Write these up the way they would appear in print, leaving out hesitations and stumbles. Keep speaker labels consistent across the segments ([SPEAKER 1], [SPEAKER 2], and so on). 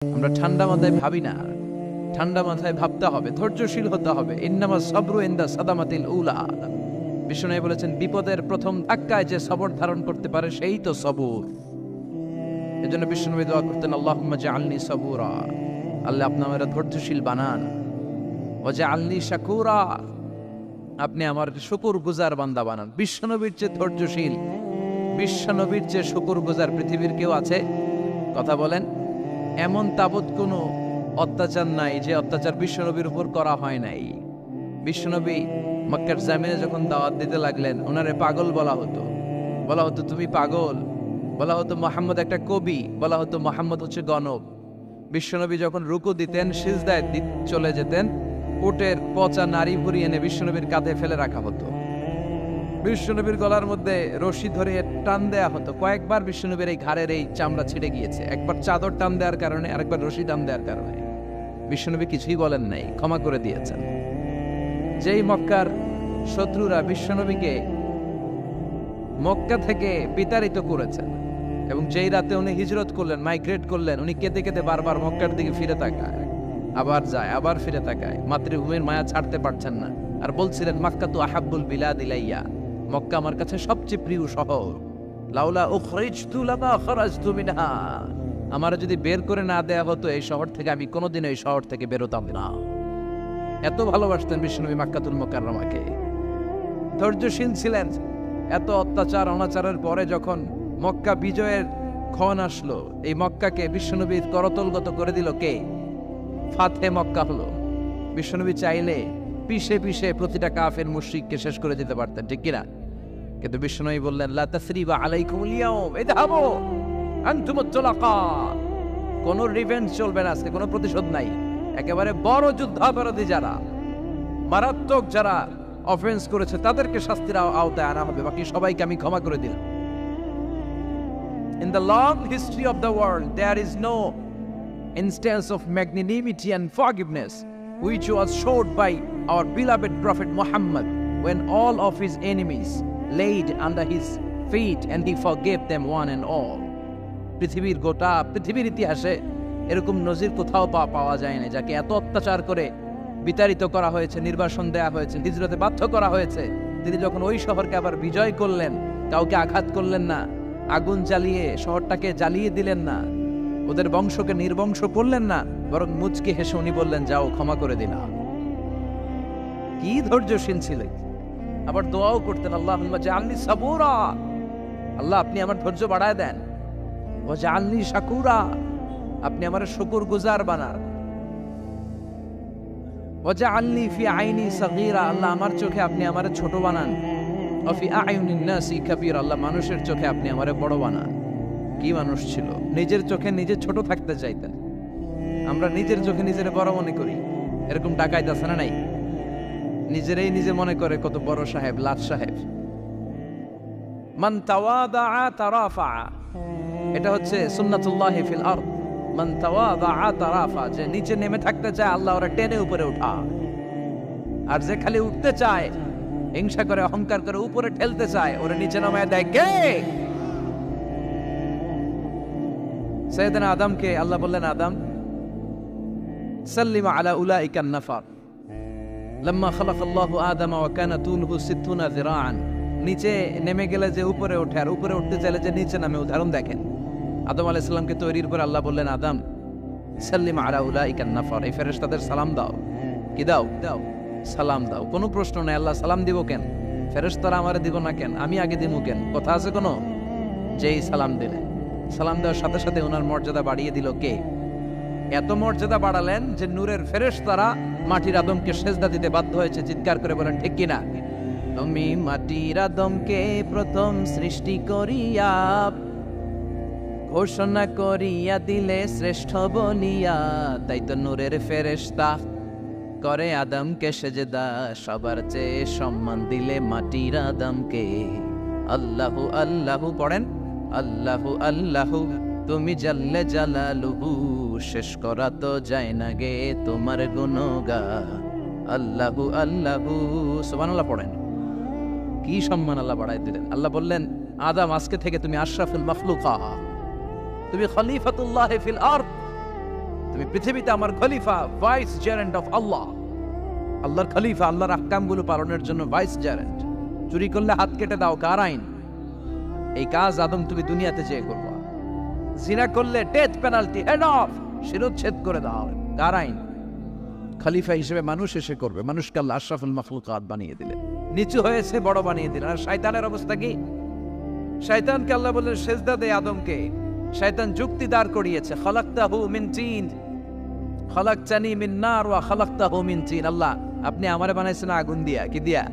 [SPEAKER 1] আমরা ঠান্ডা মাথায় ভাবি না, ঠান্ডা মাথায় ভাবতে হবে, ধৈর্যশীল হতে হবে। ইন্নামা সাবরু ইনদা সাদামাতিল উলা। বিষ্ণু বলেছেন, বিপদের প্রথম ধাক্কায় যে সবর ধারণ করতে পারে সেই তো সবুর। এজন্য বিষ্ণু দোয়া করতেন, আল্লাহুম্মা জাআলনি সাবুরা, আল্লাহ আপনি আমাকে ধৈর্যশীল বানান। ওয়া জাআলনি শাকুরা, আপনি আমার শুকরগুজার বান্দা বানান। বিশ্বনবীর চেয়ে ধৈর্যশীল, বিশ্বনবীর চেয়ে শুকরগুজার পৃথিবীর কেউ আছে? কথা বলেন। এমন তাবৎ কোনো অত্যাচার নাই যে অত্যাচার বিশ্বনবীর উপর করা হয় নাই। বিশ্বনবী মক্কার জামিনে যখন দাওয়াত দিতে লাগলেন, ওনারে পাগল বলা হতো, বলা হতো তুমি পাগল, বলা হতো মুহাম্মদ একটা কবি, বলা হতো মুহাম্মদ হচ্ছে গণক। বিশ্বনবী যখন রুকু দিতেন, সিজদায় চলে যেতেন, উটের পচা নারী ভুড়ি এনে বিশ্বনবীর কাঁধে ফেলে রাখা হতো। বিশ্বনবীর গলার মধ্যে রশি ধরে টান দেয়া হতো। কয়েকবার বিশ্বনবীর এই ঘাড়ের এই চামড়া ছিঁড়ে গিয়েছে, একবার চাদর টান দেওয়ার কারণে, আরেকবার রশি টান দেওয়ার কারণে। বিশ্বনবী কিছুই বলেন নাই, ক্ষমা করে দিয়েছেন। যেই মক্কার শত্রুরা বিশ্বনবীকে মক্কা থেকে বিতাড়িত করেছেন, এবং যেই রাতে উনি হিজরত করলেন, মাইগ্রেট করলেন, উনি কেঁদে কেঁদে বারবার মক্কার দিকে ফিরে তাকায়, আবার যায়, আবার ফিরে তাকায়, মাতৃভূমির মায়া ছাড়তে পারছেন না। আর বলছিলেন, মাক্কা তু আহাব্বুল বিলাদ ইলাইয়া, মক্কা আমার কাছে সবচেয়ে প্রিয় শহর। লাউলা উখরিজতু লামা খারাজতু মিনহা, আমার যদি বের করে না দেয়া হতো এই শহর থেকে, আমি কোনোদিন এই শহর থেকে বেরোতাম না। এত ভালোবাসতেন বিশ্বনবী মক্কাতুল মুকাররমাকে। ধৈর্যশীল ছিলেন। এত অত্যাচার অনাচারের পরে যখন মক্কা বিজয়ের ক্ষণ আসলো, এই মক্কাকে বিশ্বনবীর করতলগত করে দিল কে? ফাতে মক্কা হলো। বিশ্বনবী চাইলে পিষে পিষে প্রতিটা কাফের মুশরিককে শেষ করে দিতে পারতেন, ঠিক কিনা? কিন্তু বিশ্বনবী বললেন, লা তাসরিবা আলাইকুমুল ইয়াউম ইযহাবু আনতুমুত তুলাকা, কোনো রিভেঞ্জ চলবে না আজকে, কোনো প্রতিশোধ নাই। একেবারে বড় যুদ্ধাপরাধী যারা, মারাত্মক যারা অফেন্স করেছে, তাদেরকে শাস্তির আওতায় আনা হবে, বাকি সবাইকে আমি ক্ষমা করে দিলাম। In the long history of the world, there is no instance of magnanimity and forgiveness which was showed by our beloved Prophet Muhammad when all of his enemies laid under his feet and he forgave them one and all. পৃথিবীর ইতিহাসে এরকম নজির কোথাও পাওয়া যায় না, যাকে এত অত্যাচার করে বিতাড়িত করা হয়েছে, নির্বাসন দেয়া হয়েছে, হিজরতে বাধ্য করা হয়েছে। তিনি যখন ওই শহরকে আবার বিজয় করলেন, কাউকে আঘাত করলেন না, আগুন জ্বালিয়ে শহরটাকে জ্বালিয়ে দিলেন না, ওদের বংশকে নির্বংশ করলেন না, বরং মুচকি হেসে উনি বললেন, যাও ক্ষমা করে দিলাম। কি ধৈর্যশীল ছিলেন। আবার দোয়াও করতেন, আল্লাহুম্মা জাআলনি সাবুরা, আল্লাহ আপনি আমার ধৈর্য বাড়ায় দেন। ওয়া জাআলনি শাকুরা, আপনি আমার শুকরগুজার বানান। ওয়া জাআলনি ফি আইনি সাগীরা, আল্লাহ আমার চোখে আপনি আমারে ছোট বানান। ওয়া ফি আয়ুনিন নাসি কাবীরা, আল্লাহ মানুষের চোখে আপনি আমারে বড় বানান। কি মানুষ ছিল, নিজের চোখে নিজে ছোট থাকতে চাইতেন। আমরা নিজের চোখে নিজের বড় মনে করি, এরকম ডাকাইত আছে না নাই? নিজেরাই নিজে মনে করে কত বড় সাহেব, লাট সাহেব। মান তাওয়াদা তারাফা, এটা হচ্ছে সুন্নাতুল্লাহি ফিল আরদ। মান তাওয়াদা তারাফা, যে নিচে নেমে থাকতে চায় আল্লাহ ওরা টেনে উপরে উঠা, আর যে খালি উঠতে চায়, হিংসা করে অহংকার করে উপরে ঠেলতে চায়, ওরা নিচে নামায় দেয় কে? সাইয়েদনা আদমকে আল্লাহ বললেন, আদম সাল্লিমা আলা উলাইকা নাফার লাম্মা খালাকাল্লাহু আদম ওয়া কানা তুলহু 60 যিরাআন। নিচে নেমে গেলে যে উপরে ওঠে, আর উপরে উঠতে চাইলে যে নিচে নামে। উদাহরণ দেখেন, আদম আলাইহিস সালামকে তৈরির পর আল্লাহ বললেন, আদম সাল্লিমা আলা উলাইকা নাফার, এই ফেরেশতাদের সালাম দাও। কি দাও? দাও, সালাম দাও। কোনো প্রশ্ন নাই, আল্লাহ সালাম দিব কেন? ফেরেশতারা আমারে দিব না কেন? আমি আগে দিব কেন? কথা আছে কোনো? যেই সালাম দিলেন, সালাম দেওয়ার সাথে সাথে ওনার মর্যাদা বাড়িয়ে দিল কে? এত মর্যাদা বাড়ালেন যে নূরের ফেরেশতারা মাটির আদমকে সেজদা দিতে বাধ্য হয়েছে। চিৎকার করে বলেন, ঠিক কিনা? তুমি মাটির আদমকে প্রথম সৃষ্টি করিয়া ঘোষণা করিয়া দিলে শ্রেষ্ঠ বলিয়া, তাই তো নূরের ফেরেশতা করে আদমকে সেজদা, সবার চেয়ে সম্মান দিলে মাটির আদমকে। আল্লাহু আল্লাহু পড়েন, আল্লাহু আল্লাহু তুমি জাল্লে জালালুহু, শেষ করা তো যায় না গে তোমার গুণগান। আল্লাহু আল্লাহু, সুবহানাল্লাহ পড়েন। কি সম্মান আল্লাহ বাড়াই দিলেন। আল্লাহ বললেন, আদম আজকে থেকে তুমি আশরাফুল মাখলুকা, তুমি খলিফাতুল্লাহ ফিল আরদ, তুমি পৃথিবীতে আমার খলিফা, ভাইস জেরেন্ট অফ আল্লাহ, আল্লাহর খলিফা, আল্লাহর আহকামগুলো পালনের জন্য ভাইস জেরেন্ট। চুরি করলে হাত কেটে দাও, কার আইন? এই কাজ আদম তুমি দুনিয়াতে যেয়ে করবা। জিনা করলে ডেথ পেনাল্টি, হেড অফ, শিরোচ্ছেদ করে দাও, কার আইন? খলিফা হিসেবে মানুষ এসে করবে। মানুষকে আল্লাহ আশরাফুল মাখলুকাত বানিয়ে দিলেন, নিচু হয়েছে বড় বানিয়ে দিলেন। আর শয়তানের অবস্থা কি? শয়তানকে আল্লাহ বললেন সেজদা দে আদমকে। শয়তান যুক্তি দাঁড় করিয়েছে, খালাকতাহু মিন তিন, খালাকতানি মিন নার ওয়া খালাকতাহু মিন তিন। আল্লাহ, আপনি আমারে বানাইছেন আগুন দিয়া, কি দিয়া?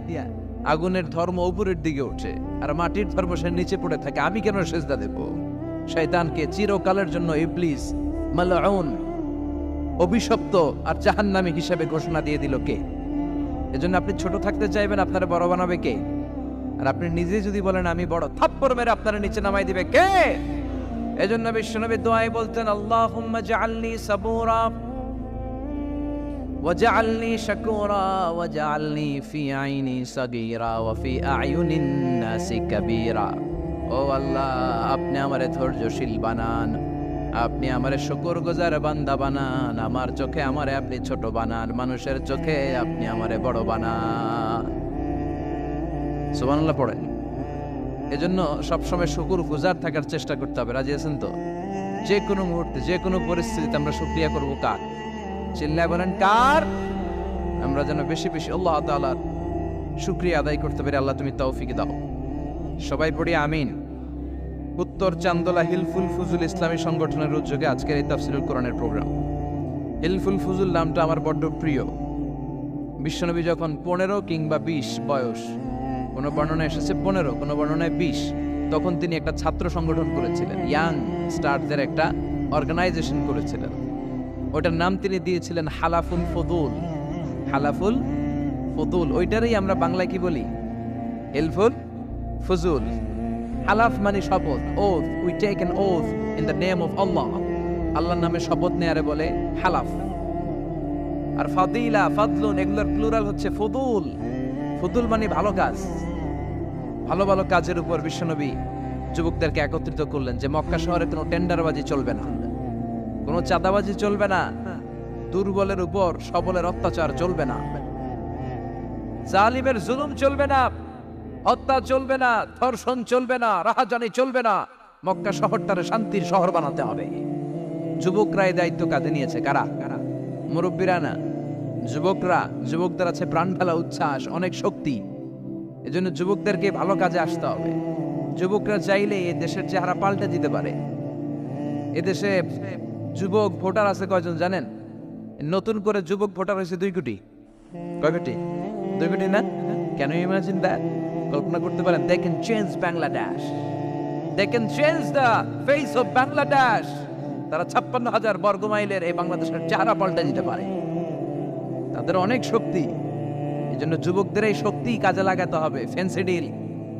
[SPEAKER 1] আগুনের ধর্ম উপরের দিকে ওঠে আর মাটির ধর্ম সে নিচে পড়ে থাকে, আমি কেন সেজদা দেব? শয়তানকে চিরকালের জন্য ইবলিস মালউন, অভিশপ্ত আর জাহান্নামী হিসেবে ঘোষণা দিয়ে দিল কে? এজন্য আপনি ছোট থাকতে চাইবেন, আপনারা বড় বানাবে কে? আর আপনি নিজে যদি বলেন আমি বড়, থাপ্পড় মেরে আপনারা নিচে নামাই দিবে কে? এজন্য বিশ্বনবী দোয়ায় বলতেন, আল্লাহুম্মা জাআলনি সাবুরা ওয়াজআলনি শাকুরা ওয়াজআলনি ফি আইনি সাগীরা ওয়া ফি আয়ুনিন নাসি কাবীরা। ও আল্লাহ, আপনি আমারে ধৈর্যশীল বানান, আপনি আমারে শুকরগুজার বান্দা বানান, আমার চোখে আমারে আপনি ছোট বানান, মানুষের চোখে আপনি আমারে বড় বানান। সুবহানাল্লাহ পড়েন। এজন্য সবসময় শুকরগুজার থাকার চেষ্টা করতে হবে। রাজি আছেন তো? যে কোনো মুহূর্তে, যে কোনো পরিস্থিতিতে আমরা শুকরিয়া করব কার? চিল্লায় বলেন কার? আমরা যেন বেশি বেশি আল্লাহ তাআলার শুকরিয়া আদায় করতে পারি। আল্লাহ তুমি তৌফিক দাও। সবাই পড়ি আমিন। উত্তর চান্দোলা হিলফুল ফুজুল ইসলামী সংগঠনের উদ্যোগে আজকের এই তাফসীরুল কোরআনের প্রোগ্রাম। হিলফুল ফুজুল নামটা আমার বড্ড প্রিয়। বিশ্বনবী যখন 15 কিংবা 20 বয়স, কোনো বর্ণনায় এসেছে 15, কোনো বর্ণনায় 20, তখন তিনি একটা ছাত্র সংগঠন করেছিলেন, ইয়াং স্টারদের একটা অর্গানাইজেশন করেছিলেন। ওটার নাম তিনি দিয়েছিলেন হালাফুল ফুদুল। হালাফুল ফুদুল, ওইটারই আমরা বাংলায় কি বলি? হিলফুল ফুজুল। হালাফ মানে শপথ, oath, we take an oath in the name of Allah. আল্লাহর নামে শপথ নেয়ারে বলে হালাফ। আর ফাদিলা, ফাদলুন, এগুলোর প্লুরাল হচ্ছে ফুদুল। ফুদুল মানে ভালো কাজ। ভালো ভালো কাজের উপর বিশ্বনবী যুবকদেরকে একত্রিত করলেন যে মক্কা শহরে কোনো টেন্ডারবাজি চলবে না, কোনো চাঁদাবাজি চলবে না, দুর্বলের উপর সবলের অত্যাচার চলবে না, জালিমের জুলুম চলবে না, হত্যা চলবে না, ধর্ষণ চলবে না, রাহাজানি চলবে না। মক্কা শহরটারে শান্তির শহর বানাতে হবে। যুবকরা এই দায়িত্ব কাঁধে নিয়েছে। কারা? মুরব্বীরা না, যুবকরা। যুবকদের আছে প্রাণ ঢালা উচ্ছ্বাস, অনেক শক্তি। এজন্য যুবকদেরকে ভালো কাজে আসতে হবে। যুবকরা চাইলে এ দেশের চেহারা পাল্টে দিতে পারে। এদেশে যুবক ভোটার আছে কয়জন জানেন? নতুন করে যুবক ভোটার হয়েছে 2 কোটি। কয় কোটি? 2 কোটি না? Can you imagine that? কল্পনা করতে পারেন? They can change Bangladesh. They can change the face of Bangladesh. তারা 56,000 বর্গ মাইলের এই বাংলাদেশের চেহারা পাল্টে দিতে পারে। তাদের অনেক শক্তি। এই জন্য যুবকদের এই শক্তি কাজে লাগাতে হবে। ফেন্সিডিল,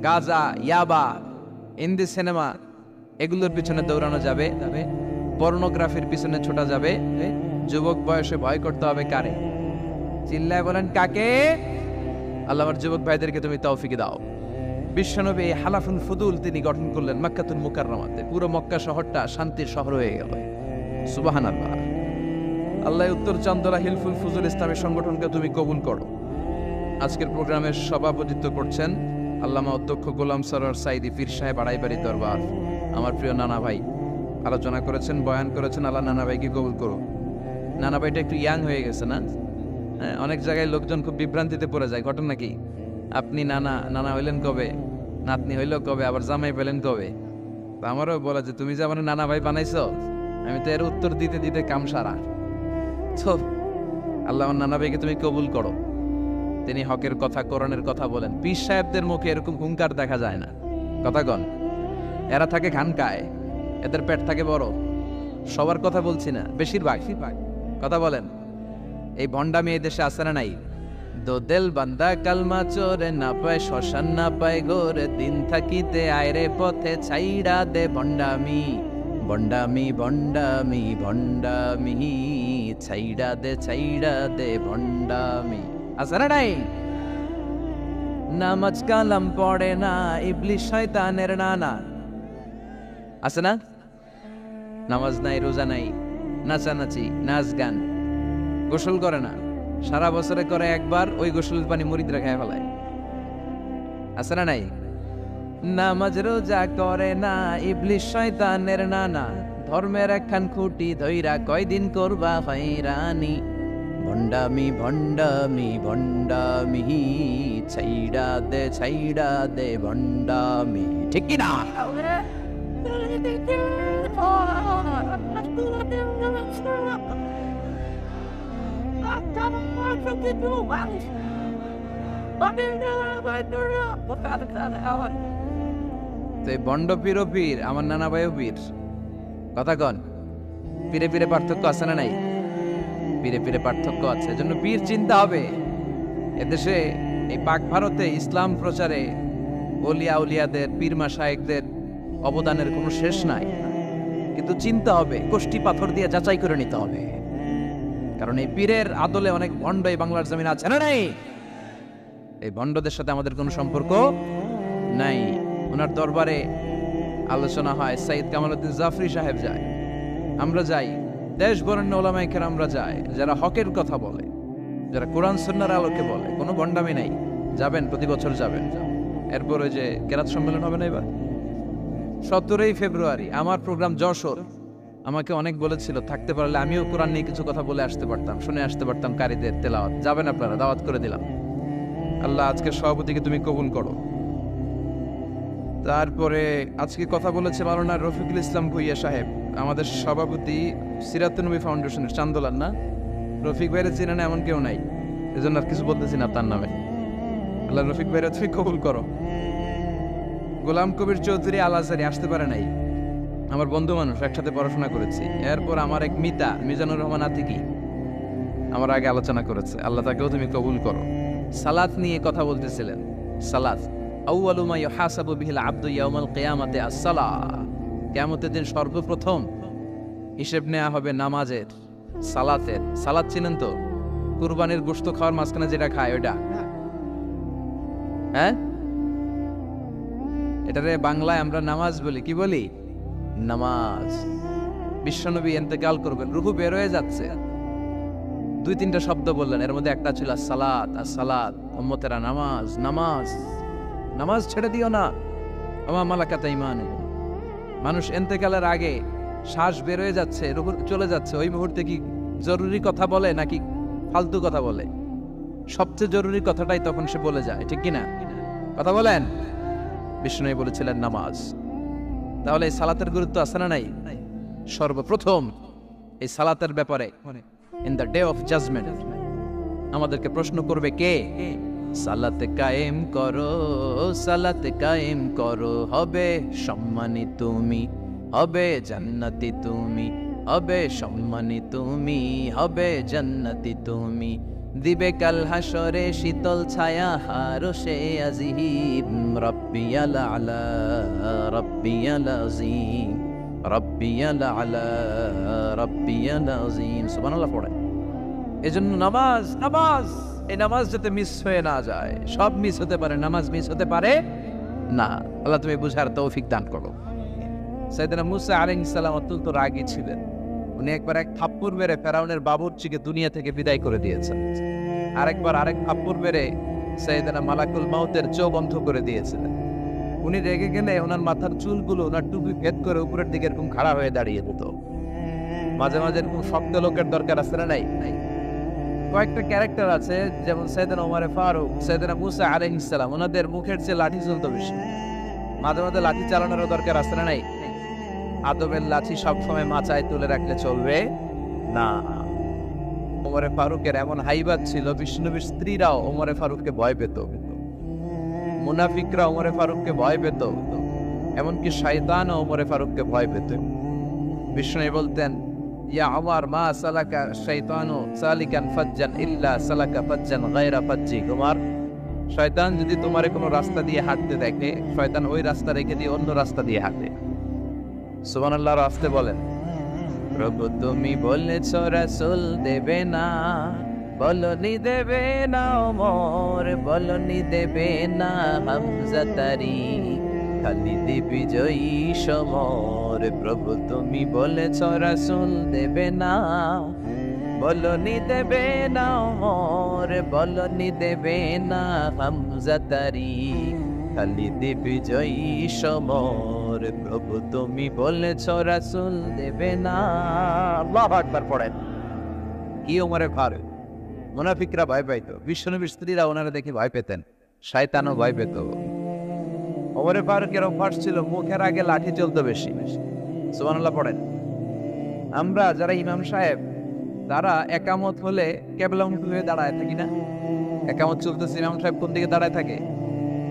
[SPEAKER 1] গাঁজা, ইয়াবা, হিন্দি সিনেমা, এগুলোর পিছনে দৌড়ানো যাবে, পর্নোগ্রাফির পিছনে ছোটা যাবে। যুবক বয়সে ভয় করতে হবে কারে? চিল্লায় বলেন কাকে? আল্লাহ আমার যুবক ভাইদেরকে তুমি তৌফিক দাও। বিশ্বনবী এই হালাফুল ফুদুল তিনি গঠন করলেন মক্কাতুল মুকাররমাতে। পুরো মক্কা শহরটা শান্তির শহর হয়ে গেল। সুবহানাল্লাহ। আল্লাহ উত্তর চান্দোলা হিলফুল ফুজুল ইসলামী সংগঠনকে তুমি কবুল করো। আজকের প্রোগ্রামের সভাপতিত্ব করছেন আল্লামা অধ্যক্ষ গোলাম সরোয়ার সাইদি পীর সাহেব, আড়াইবাড়ি দরবার। আমার প্রিয় নানা ভাই আলোচনা করেছেন, বয়ান করেছেন। আল্লাহ নানা ভাইকে কবুল করো। নানা ভাইটা একটু ইয়াং হয়ে গেছে না? অনেক জায়গায় লোকজন খুব বিভ্রান্তিতে পড়ে যায়। ঘটনা কি? আপনি নানা হইলেন কবে, নাতনি হইল কবে, আবার জামাই পেলেন কবে? আমারও বলা যে তুমি যে আমার নানা ভাই বানাইছো, আমি তো এর উত্তর দিতে দিতে কাম সারা। তো আল্লাহ আমার নানা ভাইকে তুমি কবুল করো। তিনি হকের কথা, কোরআনের কথা বলেন। পীর সাহেবদের মুখে এরকম হুঙ্কার দেখা যায় না। কথা কন। এরা থাকে খানকায়, এদের পেট থাকে বড়। সবার কথা বলছি না, বেশিরভাগ। কথা বলেন। এই ভণ্ডামি এই দেশে আছে না নাই? দোদেল বান্দা কালমা চোরে, না পায় শ্মশান না পায় গোরে, দিন থাকিতে আয়রে পথে ছাইড়া দে ভণ্ডামি, ভণ্ডামি ভণ্ডামি ভণ্ডামি, ছাইড়া দে ভণ্ডামি। আছে না নাই? নামাজ কালাম পড়ে না, ইবলিশ শয়তানের নানা। আছে না? নামাজ নাই, রোজা নাই, নাচানাচি, নাচ গান, গোসল করে না, সারা বছরে করে একবার, ওই গোসলের পানি মুরিদরা খেয়ে ফেলায়। আছে না নাই? নামাজ রোজা করে না, ইবলিশ শয়তানের নানা, ধর্মের একখান খুঁটি ধইরা কয়দিন করবা হয়রানি। ভণ্ডামি ভণ্ডামি ভণ্ডামি, ছাইড়া দে ভণ্ডামি, ঠিক কি না? তো এই বন্ড পীর ও পীর, আমার নানা ভাইও পীর। কথা কন, পীরে পীরে পার্থক্য আছে না নাই? পীরে পীরে পার্থক্য আছে, এজন্য পীর চিন্তা হবে। এদেশে এই পাক ভারতে ইসলাম প্রচারে ওলিয়া উলিয়াদের, পীর মাশায়েখদের অবদানের কোনো শেষ নাই, কিন্তু চিন্তা হবে, কোষ্টি পাথর দিয়ে যাচাই করে নিতে হবে। কারণ এই পীরের আদলে অনেক ভণ্ড এই বাংলার জমিন আছে না নাই? এই ভণ্ডদের সাথে আমাদের কোনো সম্পর্ক নাই। ওনার দরবারে আলোচনা হয়, সাইয়্যিদ কামালউদ্দিন জাফরি সাহেব যায়, আমরা যাই, দেশ বরেণ্য ওলামায়ে কেরামরা যায়, যারা হকের কথা বলে, যারা কোরআন সুন্নাহর আলোকে বলে, কোনো ভণ্ডামি নাই। যাবেন, প্রতি বছর যাবেন। এরপর ওই যে কেরাত সম্মেলন হবে না এবার 17 ফেব্রুয়ারি, আমার প্রোগ্রাম যশোর। আমাকে অনেক বলেছিল থাকতে পারলে আমিও কোরআন নিয়ে কিছু কথা বলে আসতে পারতাম, শুনে আসতে পারতাম কারীদের তেলাওয়াত। যাবেন আপনারা, দাওয়াত করে দিলাম। আল্লাহ আজকের সভাপতিকে তুমি কবুল করো। তারপরে আজকে কথা বলেছে মাওলানা রফিকুল ইসলাম ভুইয়া সাহেব, আমাদের সভাপতি সিরাতুন নবী ফাউন্ডেশনের চান্দোলার। না, রফিক ভাইয়ের চেনেন এমন কেউ নাই, এজন্য আর কিছু বলতেছি না তার নামে। আল্লাহ রফিক ভাইয়ের তুমি কবুল করো। গোলাম কবির চৌধুরী আল আজহারি আসতে পারে নাই, আমার বন্ধু মানুষ, একসাথে পড়াশোনা করেছি। এরপর আমার এক মিতা মিজানুর রহমান আতিকি আমার আগে আলোচনা করেছে, আল্লাহ তাকেও তুমি কবুল করো। সালাত নিয়ে কথা বলতেছিলেন। সালাত আউয়ালু মা ইউহাসাবু বিহিল আবদু ইয়াউমাল কিয়ামাতি আস-সালাহ, কিয়ামতের দিন সর্বপ্রথম হিসেব নেওয়া হবে নামাজের, সালাতের। সালাত চিনেন তো? কুরবানির গোশত খাওয়ার মাঝখানে যেটা খায় ওইটা, হ্যাঁ, এটারে বাংলায় আমরা নামাজ বলি। কি বলি? নামাজ। বিশ্বনবী ইন্তেকাল করবেন, রূহ বের হয়ে যাচ্ছে, 2-3টা শব্দ বললেন, এর মধ্যে একটা ছিল সালাত। আর সালাত, উম্মতেরা নামাজ, নামাজ, নামাজ ছেড়ে দিও না। ওমা মালাকাত ঈমানুকুম। মানুষ ইন্তেকালের আগে শ্বাস বের হয়ে যাচ্ছে, রূহ চলে যাচ্ছে, ওই মুহূর্তে কি জরুরি কথা বলে নাকি ফালতু কথা বলে? সবচেয়ে জরুরি কথাটাই তখন সে বলে যায়, ঠিক কি না? কথা বলেন। বিষ্ণু বলেছিলেন নামাজ। তাহলে এই সালাতের গুরুত্ব আছে না নাই? সর্বপ্রথম এই সালাতের ব্যাপারে in the day of judgement আমাদেরকে প্রশ্ন করবে কে? সালাতে কায়েম করো, সালাতে কায়েম করো, হবে সম্মানী তুমি, হবে জান্নাতি তুমি, হবে সম্মানী তুমি, হবে জান্নাতি তুমি। দিবে কাল হাসরে শীতল ছায়া হারশে আজিম, রব্বিয়াল আলা রব্বিয়াল আযীম, রব্বিয়াল আলা রব্বিয়াল আযীম। সুবহানাল্লাহ পড়ে। এজন্য নামাজ, নামাজ, এই নামাজ যাতে মিস হয়ে না যায়। সব মিস হতে পারে, নামাজ মিস হতে পারে না। আল্লাহ তুমি বুঝার তৌফিক দান করো। সাইয়েদনা মুসা আলাইহিস সালাম অত্যন্ত রাগী ছিলেন। উনি একবার এক থাপ্পড় মেরে ফেরাউনের বাবুর্চিকে দুনিয়া থেকে বিদায় করে দিয়েছেন। আরেকবার আরেক থাপ্পড় মেরে সাইয়েদনা মালাকুল মাউতের চোখ বন্ধ করে দিয়েছিলেন। উনি রেগে গেলে ওনার মাথার চুলগুলো ওনার টুপি ভেদ করে উপরের দিকে এরকম খাড়া হয়ে দাঁড়িয়ে যেত। মাঝে মাঝে এরকম শক্ত লোকের দরকার আছে না নাই? কয়েকটা ক্যারেক্টার আছে, যেমন সাইয়েদনা ওমরে ফারুক, সাইয়েদনা মুসা আলাইহিস সালাম, ওনাদের মুখের চেয়ে লাঠি চলতো বেশি। মাঝে মাঝে লাঠি চালানোর দরকার আছে না নাই? আদবের লাঠি সবসময় মাচায় তুলে রাখলে চলবে না। ওমরে ফারুকের এমন হাইবাত ছিল, বিষ্ণুনবীর স্ত্রীরাও ওমরে ফারুককে ভয় পেত, মুনাফিকরা ওমরে ফারুককে ভয় পেত, এমনকি শয়তানও ওমরে ফারুককে ভয় পেত। বিষ্ণু বলতেন, ইয়া ওমর মা সালাকা শাইতানু সালিকান ফাজ্জান ইল্লা সালাকা ফাজ্জান গায়রা ফাজ্জি। ওমর, শয়তান যদি তোমারে কোনো রাস্তা দিয়ে হাঁটতে দেখে, শয়তান ওই রাস্তা রেখে দিয়ে অন্য রাস্তা দিয়ে হাঁটে। সুবহানাল্লাহ। রাস্তে বলেন, প্রভু তুমি বলেছ রাসূল দেবে না, বলনি দেবে না ওমর, বলনি দেবে না হামজা তারি, খালিদ বিজয়ী সমর। ওরে প্রভু তুমি বলেছ রাসূল দেবে না, বলনি দেবে না ওমর, বলনি দেবে না হামজা তারিক, খালিদ বিজয়ী সমর, প্রভু তুমি বলেছ রাসূল দেবে না। আল্লাহু আকবার পড়েন। কি ওমরে ফারুক, মুনাফিকরা ভয় পাইতো, বিশ্বনবীর স্ত্রীরা ওনারা দেখে ভয় পেতেন, শয়তানও ভয় পেত। ওমরে ফারুকের অভ্যাস ছিল মুখের আগে লাঠি চলতো বেশি। সুবহানাল্লাহ পড়েন। আমরা যারা ইমাম সাহেব তারা একামত হলে কেবলামুখী হয়ে দাঁড়ায় থাকি না? একামত চলতেছে, ইমাম সাহেব কোন দিকে দাঁড়ায় থাকে?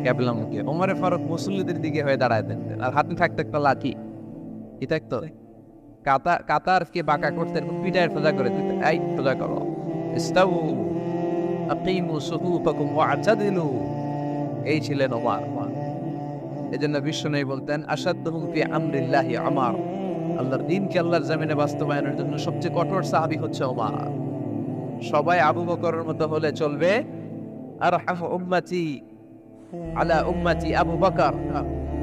[SPEAKER 1] কেবলামুখী। ওমরে ফারুক মুসল্লিদের দিকে হয়ে দাঁড়ায় থাকতেন, আর হাতে থাকতো একটা লাঠি। কি থাকতো? কাতারকে বাঁকা করতেন, পিঠায় সোজা করে দিতেন, এই সোজা করো, ইস্তাউ আকিমু সুফুফাকুম ওয়া'তাদিলু। এই ছিলেন ওমর। এজন্য বিশ্বনবী বলতেন আশাদ্দুহুম ফি আমরিল্লাহি ওমর, আল্লাহর দ্বীনকে আল্লাহর জমিনে বাস্তবায়নের জন্য সবচেয়ে কঠোর সাহাবী হচ্ছে ওমর। সবাই আবু বকরের মতো হলে চলবে। আরহামু উম্মতি আলা উম্মতি আবু বকর,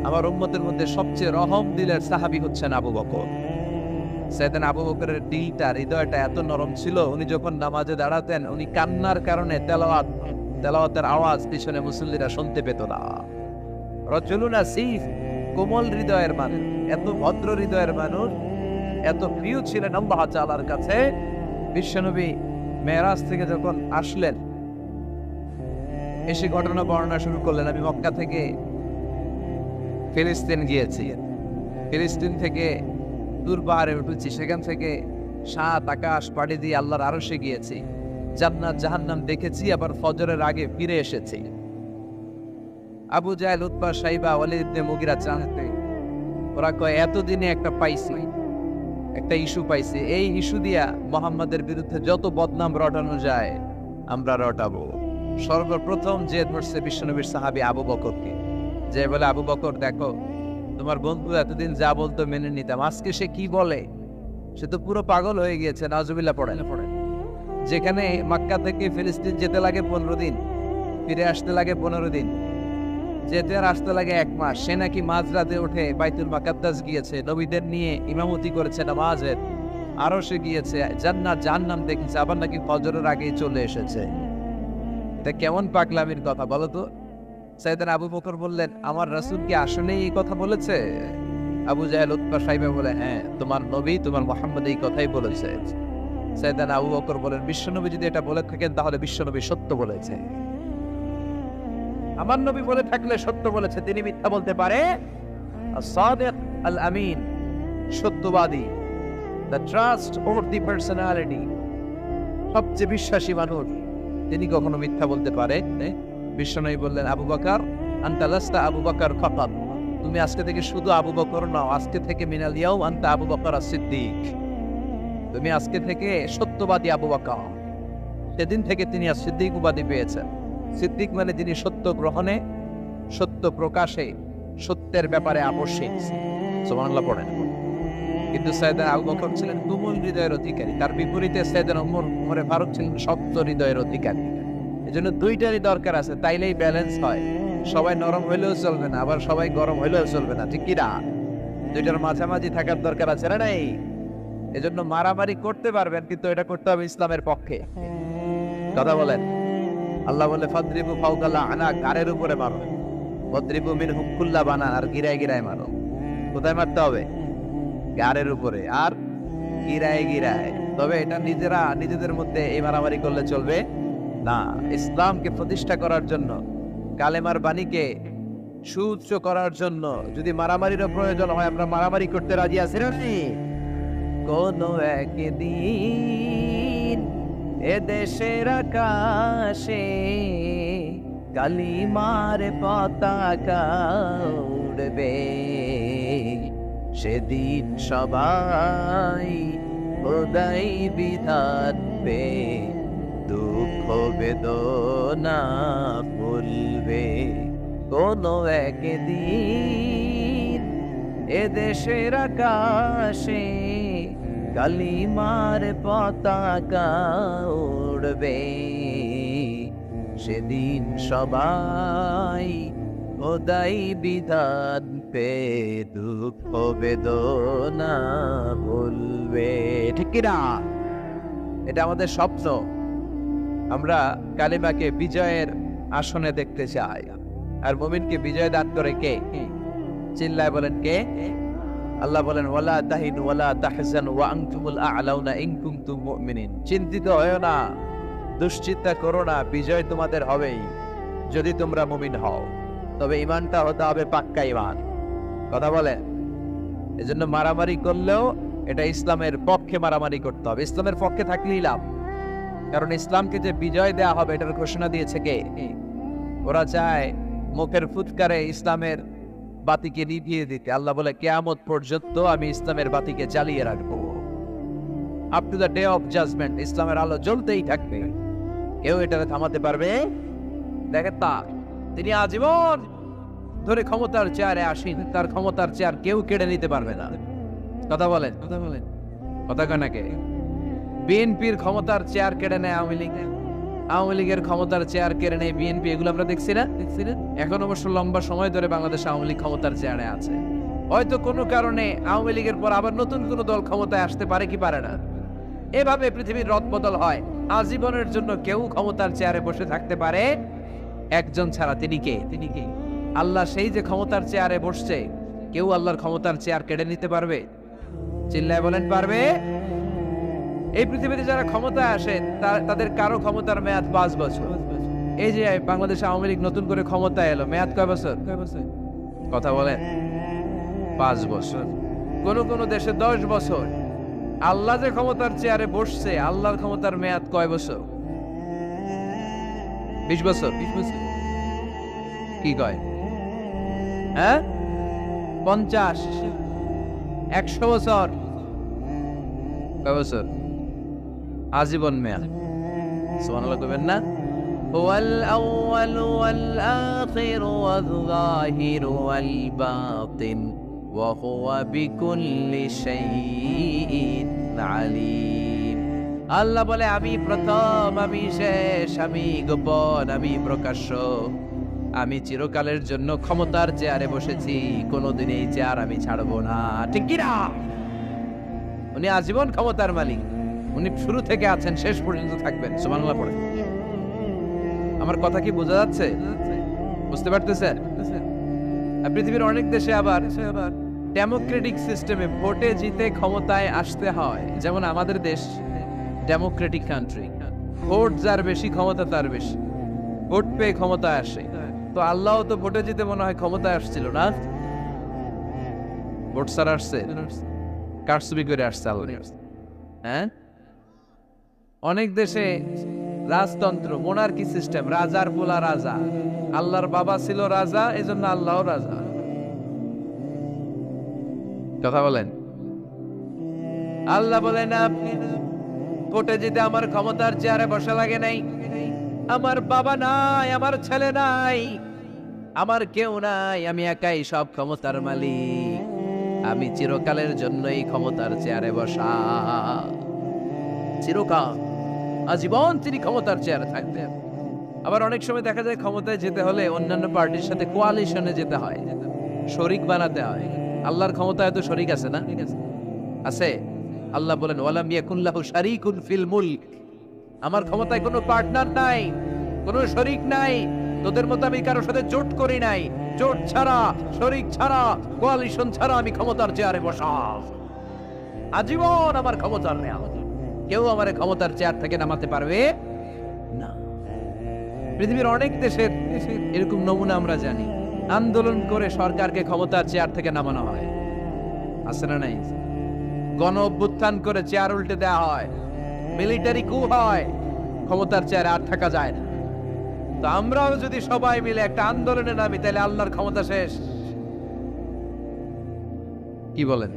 [SPEAKER 1] আমার উম্মতের মধ্যে সবচেয়ে রহম দিলের সাহাবী হচ্ছেন আবু বকর। সাইয়েদনা আবু বকরের দিলটা, হৃদয়টা এত নরম ছিল, উনি যখন নামাজে দাঁড়াতেন উনি কান্নার কারণে তেলাওয়াতের আওয়াজ পিছনে মুসল্লিরা শুনতে পেত না। রজুলুন আসিফ, কোমল হৃদয়ের মানুষ, এত ভদ্র হৃদয়ের মানুষ, এত প্রিয় ছিলেন আল্লাহ তাআলার কাছে। বিশ্বনবী মেরাজ থেকে যখন আসলেন, এসে ঘটনা বর্ণনা শুরু করলেন, আমি মক্কা থেকে ফিলিস্তিন গিয়েছি, ফিলিস্তিন থেকে দূর পাহাড়ে উঠেছি, সেখান থেকে 7 আকাশ পাড়ি দিয়ে আল্লাহর আরশে গিয়েছি, জান্নাত জাহান্নাম দেখেছি, আবার ফজরের আগে ফিরে এসেছি। আবু জাহেল, উতবা, সাইবা, ওয়ালিদ ইবনে মুগিরা জানতে, ওরা কয় এতদিনে একটা পাইছি, একটা ইস্যু পাইছি, এই ইস্যু দিয়া মুহাম্মাদের বিরুদ্ধে যত বদনাম রটানো যায় আমরা রটাবো। সর্বপ্রথম যে ধরছে বিশ্বনবীর সাহাবী আবু বকরকে, যে বলে আবু বকর দেখো তোমার বন্ধু এতদিন যা বলতো মেনে নিতাম, আজকে সে কি বলে, সে তো পুরো পাগল হয়ে গিয়েছে। নাউজুবিল্লাহ পড়েন। যেখানে মক্কা থেকে ফিলিস্তিন যেতে লাগে 15 দিন, ফিরে আসতে লাগে 15 দিন, যেতে আর আসতে লাগে 1 মাস, সে নাকি মাঝরাতে উঠে বাইতুল মুকাদ্দাস গিয়েছে, নবীদের নিয়ে ইমামতি করেছে নামাজের, আরো সে গিয়েছে, জান্নাত জাহান্নাম দেখেছে, আবার নাকি ফজরের আগেই চলে এসেছে। এটা কেমন পাগলামির কথা বলো তো? সাইয়েদনা আবু বকর বললেন আমার রাসূল কি আসলেই এই কথা বলেছে? আবু জাহেল, উতবা, সাইবা বলে হ্যাঁ, তোমার নবী, তোমার মুহাম্মদ এই কথাই বলেছে। সাইয়েদনা আবু বকর বলেন বিশ্বনবী যদি এটা বলে থাকেন তাহলে বিশ্বনবী সত্য বলেছে। আমার নবী বলে থাকলে সত্য বলেছে, তিনি মিথ্যা বলতে পারে? as-sadiq al-amin, সত্যবাদী, the trust over the personality, সবচেয়ে বিশ্বাসী মানুষ, তিনি কখনো মিথ্যা বলতে পারে? বিশ্বনবী বললেন আবু বকর আনতা লাস্তা আবু বকর ফাকাত, তুমি আজকে থেকে শুধু আবু বকর নও, আজকে থেকে মিনাল ইয়াউম আনতা আবু বকর as-সিদ্দিক, তুমি আজকে থেকে সত্যবাদী আবু বকর। সেদিন থেকে তিনি as-সিদ্দিক উপাধি পেয়েছেন। সিদ্দিক মানে যিনি সত্য গ্রহণে, সত্য প্রকাশে, সত্যের ব্যাপারে আপসহীন। সুবহানাল্লাহ পড়েন। কিন্তু সাইয়েদনা আবু বকর ছিলেন কোমল হৃদয়ের অধিকারী, তার বিপরীতে সাইয়েদনা ওমরে ফারুক ছিলেন শক্ত হৃদয়ের অধিকারী। এজন্য দুইটারই দরকার আছে, তাইলেই ব্যালেন্স হয়। সবাই নরম হইলেও চলবে না, আবার সবাই গরম হইলেও চলবে না, ঠিক কি না? দুইটার মাঝামাঝি থাকার দরকার আছে না নাই? এজন্য মারামারি করতে পারবেন, কিন্তু এটা করতে হবে ইসলামের পক্ষে। কথা বলেন। আল্লাহ বলে ফাদরিবু ফাওকাল আনাক, গারের উপরে মারো, ফাদরিবু মিনহুম কুল্লা বানান, আর গিরায় গিরায় মারো। কোথায় মারতে হবে? গারের উপরে আর গিরায় গিরায়। তবে এটা নিজেদের মধ্যে এই মারামারি করলে চলবে না। ইসলামকে প্রতিষ্ঠা করার জন্য, কালেমার বাণীকে সুউচ্চ করার জন্য যদি মারামারিরও প্রয়োজন হয়, আমরা মারামারি করতে রাজি আছি না? কোন একদিন এ দেশের আকাশে কালিমার পতাকা উড়বে, সেদিন সবাই খোদাই বিধান পে দুঃখ বেদনা ভুলবে। কোন একদিন এ দেশের আকাশে কালিমার পতাকা উড়বে, সেদিন সবাই খোদাই বিধান পে দুঃখ বেদনা ভুলবে, ঠিক কিনা? এটা আমাদের স্বপ্ন। আমরা কালিমাকে বিজয়ের আসনে দেখতে চাই, আর মুমিনকে বিজয় দান করে কে? চিল্লায় বলেন কে? আল্লাহ বলেন ওয়ালা তাহিনু ওয়ালা তাহজানু ওয়া আনতুমুল আ'লাউনা ইন কুনতুম মুমিনিন। চিন্তিত হয়ো না, দুশ্চিন্তা করো না, বিজয় তোমাদের হবেই যদি তোমরা মুমিন হও। তবে ঈমানটা হতে হবে পাক্কা ঈমান। কথা বলেন? এজন্য মারামারি করলেও এটা ইসলামের পক্ষে মারামারি করতে হবে, ইসলামের পক্ষে থাকলেই লাভ। কারণ ইসলামকে যে বিজয় দেয়া হবে এটার ঘোষণা দিয়েছে কে? ওরা চায় মুখের ফুৎকারে ইসলামের বাতিকে নিভিয়ে দিতে। আল্লাহ বলে কিয়ামত পর্যন্ত আমি ইসলামের বাতিকে জ্বালিয়ে রাখবো। Up to the day of judgement ইসলামের আলো জ্বলতেই থাকবে, কেউ এটাকে থামাতে পারবে? দেখেন তা তিনি আজীবন ধরে ক্ষমতার চেয়ারে আসেন, তার ক্ষমতার চেয়ার কেউ কেড়ে নিতে পারবে না। কথা বলেন? কথা কয় নাকি? বিএনপির ক্ষমতার চেয়ার কেড়ে নেয় আওয়ামী লীগ, আওয়ামী লীগের ক্ষমতার চেয়ার কেড়ে নেয় বিএনপি। এগুলো আমরা দেখছি না? এখন অবশ্য লম্বা সময় ধরে বাংলাদেশ আওয়ামী লীগ ক্ষমতার চেয়ারে আছে। হয়তো কোনো কারণে আওয়ামী লীগের পর আবার নতুন কোনো দল ক্ষমতায় আসতে পারে কি পারে না। এভাবে পৃথিবীর রদবদল হয়। আজীবনের জন্য কেউ ক্ষমতার চেয়ারে বসে থাকতে পারে একজন ছাড়া। তিনি কে? আল্লাহ। সেই যে ক্ষমতার চেয়ারে বসছে, কেউ আল্লাহর ক্ষমতার চেয়ার কেড়ে নিতে পারবে? চিল্লায় বলেন পারবে? এই পৃথিবীতে যারা ক্ষমতায় আসে তাদের কারো ক্ষমতার মেয়াদ 5 বছর। এই যে বাংলাদেশ আওয়ামী লীগ নতুন করে ক্ষমতায় এলো, মেয়াদ কয় বছর? কথা বলেন? 5 বছর। কোন কোন দেশে 10 বছর। আল্লাহ যে ক্ষমতার চেয়ারে বসছে, আল্লাহর ক্ষমতার মেয়াদ কয় বছর? 20 বছর। কি কয়? হ্যাঁ, 50, 100 বছর। কয় বছর? আজীবন মেয়াদ। সুবহানাল্লাহ কইবেন না? হুয়াল আউয়ালু ওয়াল আখিরু ওয়াল যাহিরু ওয়াল বাতিন ওয়া হুয়া বিকুল্লি শাইইন আলীম। আল্লাহ বলে আমি প্রথম, আমি শেষ, আমি গোপন, আমি প্রকাশ্য। আমি চিরকালের জন্য ক্ষমতার চেয়ারে বসেছি, কোনোদিন এই চেয়ার আমি ছাড়বো না। ঠিক কি না? উনি আজীবন ক্ষমতার মালিক, উনি শুরু থেকে আছেন, শেষ পর্যন্ত থাকবেন। সুবহানাল্লাহ পড়ে। আমার কথা কি বোঝা যাচ্ছে? বুঝতে পারতেছেন? পৃথিবীর অনেক দেশে আবার ডেমোক্রেটিক সিস্টেমে ভোটে জিতে ক্ষমতায় আসতে হয়। যেমন আমাদের দেশ ডেমোক্রেটিক কান্ট্রি, ভোট যার বেশি ক্ষমতা তার বেশি, ভোট পেয়ে ক্ষমতায় আসে। তো আল্লাহ তো ভোটে জিতে মনে হয় ক্ষমতায় আসছিল না, ভোট ছাড়া আসছে, কারচুপি করে আসছে আল্লাহ। হ্যাঁ, অনেক দেশে রাজতন্ত্র, মোনার্কি সিস্টেম, রাজার পোলা রাজা। আল্লাহর বাবা ছিল রাজা, এজন্য আল্লাহ রাজা। কথা বলেন? আল্লাহ বলেন আপনি ভোটে জিতে আমার ক্ষমতার চেয়ারে বসা লাগে নাই। আমার বাবা নাই, আমার ছেলে নাই, আমার কেউ নাই, আমি একাই সব ক্ষমতার মালিক। আমি চিরকালের জন্য এই ক্ষমতার চেয়ারে বসা। চিরকাল, আজীবন তিনি ক্ষমতার চেয়ারে থাকবেন। আবার অনেক সময় দেখা যায় ক্ষমতায় যেতে হলে অন্যান্য পার্টির সাথে কোয়ালিশনে যেতে হয়, শরিক বানাতে হয়। আল্লাহর ক্ষমতায় তো শরিক আছে না? আছে। আল্লাহ বলেন ওয়ালাম ইয়াকুল্লাহু শারীকুন ফিল মুলক। আমার ক্ষমতায় কোনো পার্টনার নাই, কোনো শরিক নাই। তোদের মতো আমি কারোর সাথে জোট করি নাই। জোট ছাড়া, শরিক ছাড়া, কোয়ালিশন ছাড়া আমি ক্ষমতার চেয়ারে বসা। আজীবন আমার ক্ষমতার নেওয়া, কেউ আমার ক্ষমতার চেয়ার থেকে নামাতে পারবে না। পৃথিবীর অনেক দেশের এরকম নমুনা আমরা জানি। আন্দোলন করে সরকারকে ক্ষমতার চেয়ার থেকে নামানো হয়, আছে না নাই? গণ অভ্যুত্থান করে চেয়ার উল্টে দেওয়া হয়, মিলিটারি কু হয়, ক্ষমতার চেয়ারে আর থাকা যায় না। তো আমরাও যদি সবাই মিলে একটা আন্দোলনে নামি, তাহলে আল্লাহর ক্ষমতা শেষ। কি বলেন?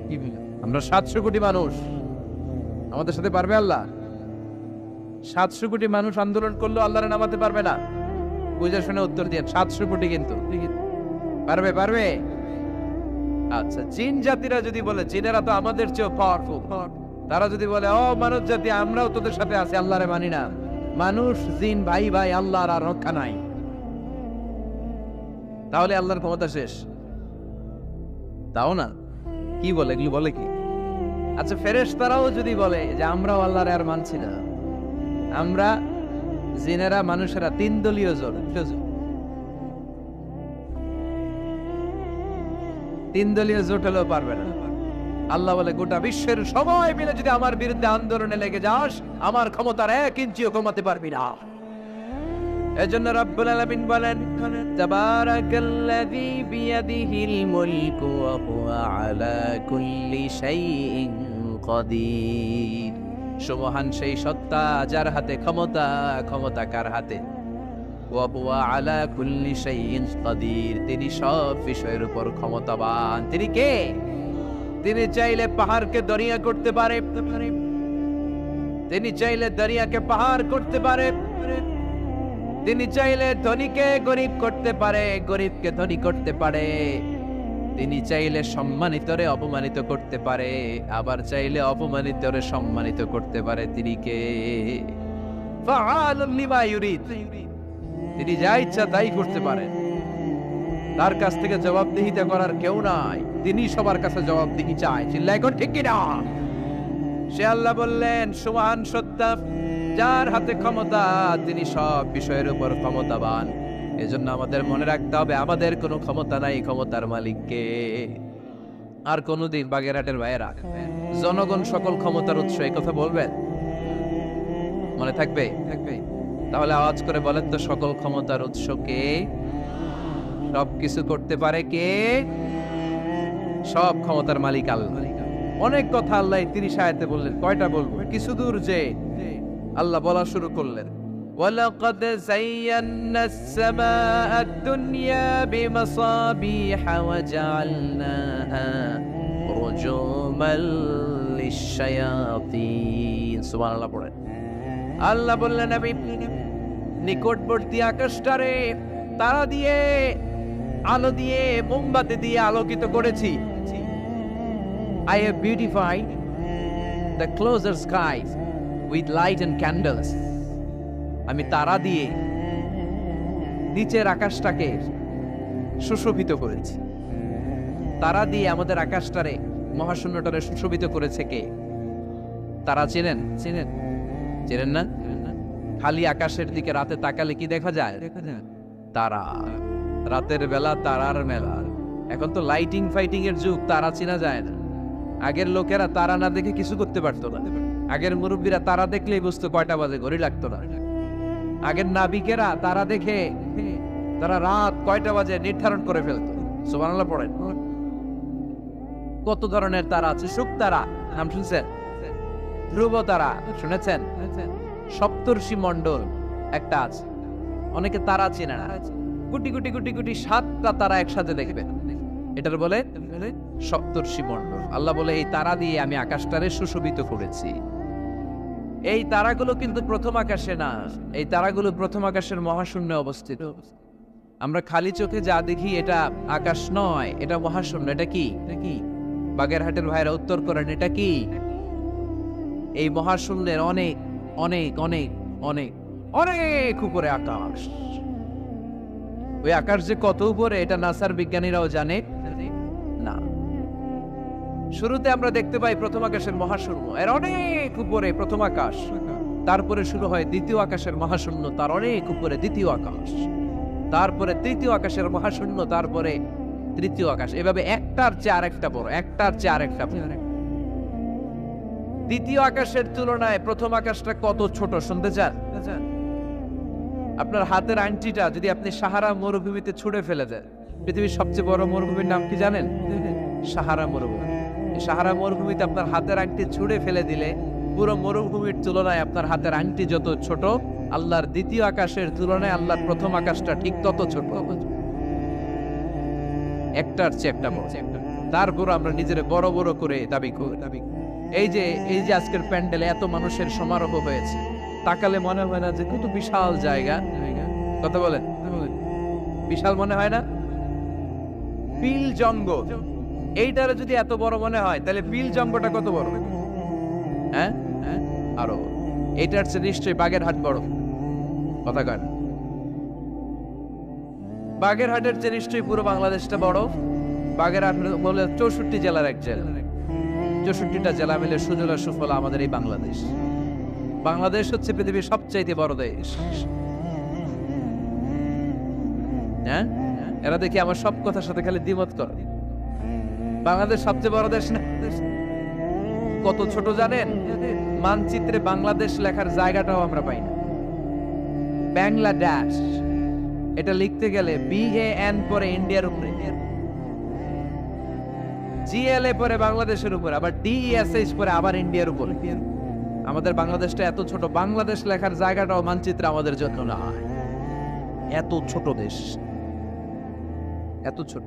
[SPEAKER 1] আমরা 700 কোটি মানুষ, আমাদের সাথে পারবে আল্লাহ? 700 কোটি মানুষ আন্দোলন করলেও আল্লাহরে নামাতে পারবে না? বুঝে শুনে উত্তর দিয়ে। 700 কোটি কিন্তু পারবে? পারবে? আচ্ছা, জিন জাতিরা যদি বলে, জিনেরা তো আমাদের চেয়ে পাওয়ারফুল, তারা যদি বলে ও মানব জাতি আমরাও তোদের সাথে আছি, আল্লাহরে মানি না, মানুষ জিন ভাই ভাই, আল্লাহর আর রক্ষা নাই। তাহলে আল্লাহর ক্ষমতা শেষ? তাও না, কি বলে, এগুলো বলে কি? আচ্ছা, ফেরেশতারাও যদি বলে যে আমরাও আল্লাহর আর মানছি না, আমরা জিনেরা মানুষেরা 3 দলীয় জোট, 3 দলীয় জোট হলেও পারবে না। আল্লাহ বলে গোটা বিশ্বের সবাই মিলে যদি আমার বিরুদ্ধে আন্দোলনে লেগে যাস, আমার ক্ষমতার 1 ইঞ্চিও কমাতে পারবি না। এজন্য রব্বুল আলামিন বলেন, তাবারাকাল্লাযী বিয়াদিহিল মুলকু ওয়া হুয়া আলা কুল্লি শাইইন কাদির। সুবহান সেই সত্তা যার হাতে ক্ষমতা, ক্ষমতা কার হাতে? ওয়া হুয়া আলা কুল্লি শাইইন কাদির, তিনি সব বিষয়ের উপর ক্ষমতাবান। তিনি কে? তিনি চাইলে পাহাড়কে দরিয়া করতে পারে, তিনি চাইলে দরিয়াকে পাহাড় করতে পারে, তিনি চাইলে ধনীকে গরিব করতে পারে, গরিবকে ধনী করতে পারে, তিনি চাইলে সম্মানিতরে অপমানিত করতে পারে, আবার চাইলে অপমানিতরে সম্মানিত করতে পারে। তিনি কে? ফাআলুন লিমা ইউরিদ, তিনি যা ইচ্ছা তাই করতে পারেন। তার কাছ থেকে জবাবদিহিতা করার কেউ নাই, তিনি সবার কাছে জবাবদিহি চায়। চিল্লায় কোন ঠিক কিনা? সে আল্লাহ বললেন, সুবহান সত্তা যার হাতে ক্ষমতা, তিনি সব বিষয়ের উপর ক্ষমতাবান। এজন্য আমাদের মনে রাখতে হবে আমাদের কোনো ক্ষমতা নাই, ক্ষমতার মালিককে। আর কোনদিন বাগেরহাটের ভাইয়েরা জনগণ সকল ক্ষমতার উৎস, এই কথা বলবেন? মনে থাকবে? তাহলে আওয়াজ করে বলেন তো, সকল ক্ষমতার উৎস কে? সবকিছু করতে পারে কে? সব ক্ষমতার মালিক আল্লাহ। অনেক কথা আল্লাহ 30 আয়াতে বললেন, কয়টা বলবো? কিছু দূর যে আল্লাহ বলা শুরু করলেন, ওয়ালাকাদ যায়্যানাস সামাআদ দুনিয়া বিমাসাবিহা ওয়া জাআলনাহা রুজুমাল লিশ-শায়াতিন। সুবহানাল্লাহ পড়েন। আল্লাহ বললেন, নবী নিকটবর্তী আকাশটারে তারা দিয়ে, আলো দিয়ে, মোমবাতি দিয়ে আলোকিত করেছি। I have beautified the closer skies with light and candles. আমি তারা দিয়ে নিচের আকাশটাকে সুশোভিত করেছি। তারা দিয়ে আমাদের আকাশটারে, মহাশূন্যটারে সুশোভিত করেছে কে? তারা চেনেন? চেনেন না? খালি আকাশের দিকে রাতে তাকালে কি দেখা যায়? তারা। রাতের বেলা তারার মেলা। এখন তো লাইটিং ফাইটিং এর যুগ, তারা চেনা যায় না। আগের লোকেরা তারা না দেখে কিছু করতে পারতো না। আগের মুরব্বীরা তারা দেখলেই বুঝতো কয়টা বাজে, ঘড়ি লাগতো না। আগের নাবিকেরা তারা দেখে তারা রাত কয়টা বাজে নির্ধারণ করে ফেলতো। সুবহানাল্লাহ পড়েন। কত ধরনের তারা আছে। শুক তারা নাম শুনছেন? ধ্রুব তারা শুনেছেন? সপ্তর্ষি মণ্ডল একটা আছে, অনেকে তারা চেনে না। কোটি কোটি কোটি কোটি 7টা তারা একসাথে দেখবেন, এটার বলে সপ্তর্ষি মণ্ডল। আল্লাহ বলে, এই তারা দিয়ে আমি আকাশটারে সুশোভিত করেছি। এই তারাগুলো কিন্তু প্রথম আকাশে না, এই তারাগুলো প্রথম আকাশের মহাশূন্যে অবস্থিত। আমরা খালি চোখে যা দেখি এটা আকাশ নয়, এটা মহাশূন্য। এটা কি? বাগেরহাটের ভাইরা উত্তর করেন, এটা কি? এই মহাশূন্যের অনেক অনেক অনেক অনেক অনেক উপরে আকাশ। ওই আকাশ যে কত উপরে, এটা নাসার বিজ্ঞানীরাও জানে না। শুরুতে আমরা দেখতে পাই প্রথম আকাশের মহাশূন্য, এর অনেক উপরে প্রথম আকাশ। তারপরে শুরু হয় দ্বিতীয় আকাশের মহাশূন্য, তার অনেক উপরে দ্বিতীয় আকাশ। তারপরে তৃতীয় আকাশের মহাশূন্য, তারপরে তৃতীয় আকাশ। এভাবে একটার চেয়ে আরেকটা বড়, একটার চেয়ে আরেকটা বড়। দ্বিতীয় আকাশের তুলনায় প্রথম আকাশটা কত ছোট শুনতে চান? আপনার হাতের আংটিটা যদি আপনি সাহারা মরুভূমিতে ছুঁড়ে ফেলে দেন, পৃথিবীর সবচেয়ে বড় মরুভূমির নাম কি জানেন? সাহারা মরুভূমি। সাহারা মরুভূমিতে আপনার হাতের আংটি ছুঁড়ে ফেলে দিলে পুরো মরুভূমির তুলনায় আপনার হাতের আংটি যত ছোট, আল্লাহর দ্বিতীয় আকাশের তুলনায় আল্লাহর প্রথম আকাশটা ঠিক তত ছোট। একটার চেয়ে একটা বড়। তারপর আমরা নিজের বড় বড় করে দাবি করি। এই যে আজকের প্যান্ডেলে এত মানুষের সমারোহ হয়েছে, তাকালে মনে হয় না যে কত বিশাল জায়গা? কথা বলেন, বিশাল মনে হয় না? বিল জঙ্গল, এইটারে যদি এত বড় মনে হয়, তাহলে বিল জঙ্গলটা কত বড়? হ্যাঁ, আরো। এইটার চেয়ে নিশ্চয়ই বাগেরহাট বড়। কথা কয় না? বাগেরহাটের চেয়ে নিশ্চয়ই পুরো বাংলাদেশটা বড়। বাগেরহাট বলে 64 জেলার এক জেলা, 64টা জেলা মিলে সুজলা সুফলা আমাদের এই বাংলাদেশ। বাংলাদেশ হচ্ছে পৃথিবীর সবচাইতে বড় দেশ। হ্যাঁ, এরা দেখি আমার সব কথার সাথে খালি দ্বিমত করে। বাংলাদেশ সবচেয়ে বড় দেশ না? কত ছোট জানেন? মানচিত্রে বাংলাদেশ লেখার জায়গাটাও আমরা পাই না। বাংলাদেশ এটা লিখতে গেলে BAN পরে ইন্ডিয়ার উপরে, GLA পরে বাংলাদেশের উপরে, আবার DESH পরে আবার ইন্ডিয়ার উপরে। আমাদের বাংলাদেশটা এত ছোট, বাংলাদেশ লেখার জায়গাটাও মানচিত্রে আমাদের জন্য না। এত ছোট দেশ, এত ছোট।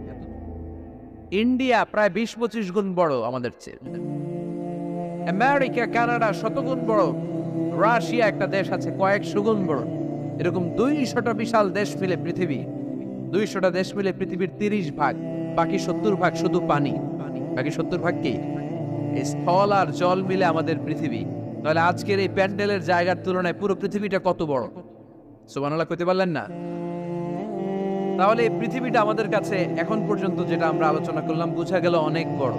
[SPEAKER 1] ইন্ডিয়া প্রায় 20-25 গুণ বড় আমাদের চেয়ে। আমেরিকা, কানাডা শতগুণ বড়। রাশিয়া একটা দেশ আছে কয়েকশো গুণ বড়। এরকম 200টা বিশাল দেশ মিলে পৃথিবী, 200টা দেশ মিলে পৃথিবীর 30 ভাগ, বাকি 70 ভাগ শুধু পানি। বাকি 70 ভাগ কি? স্থল আর জল মিলে আমাদের পৃথিবী। তাহলে আজকের এই প্যান্ডেলের জায়গার তুলনায় পুরো পৃথিবীটা কত বড়? সুবহানাল্লাহ কইতে পারলেন না? তাহলে এই পৃথিবীটা আমাদের কাছে এখন পর্যন্ত যেটা আমরা আলোচনা করলাম বোঝা গেল অনেক বড়,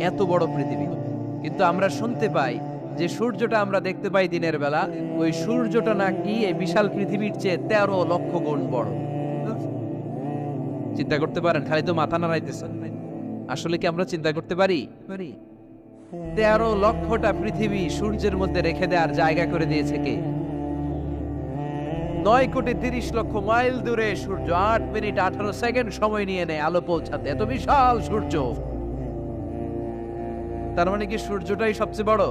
[SPEAKER 1] এত বড় পৃথিবী। কিন্তু আমরা শুনতে পাই যে সূর্যটা আমরা দেখতে পাই দিনের বেলা, ওই সূর্যটা নাকি এই বিশাল পৃথিবীর চেয়ে 13 লক্ষ গুণ বড়। চিন্তা করতে পারেন? খালি তো মাথা নাড়াইতেছেন। আসলে কি আমরা চিন্তা করতে পারি? 13 লক্ষটা পৃথিবী সূর্যের মধ্যে রেখে দেওয়ার জায়গা করে দিয়েছে কে? 9 কোটি 30 লক্ষ মাইল দূরে সূর্য 8 মিনিট 18 সেকেন্ড সময় নিয়ে নেয় আলো পৌঁছাতে। এত বিশাল সূর্য। তার মানে কি সূর্যটাই সবচেয়ে বড়?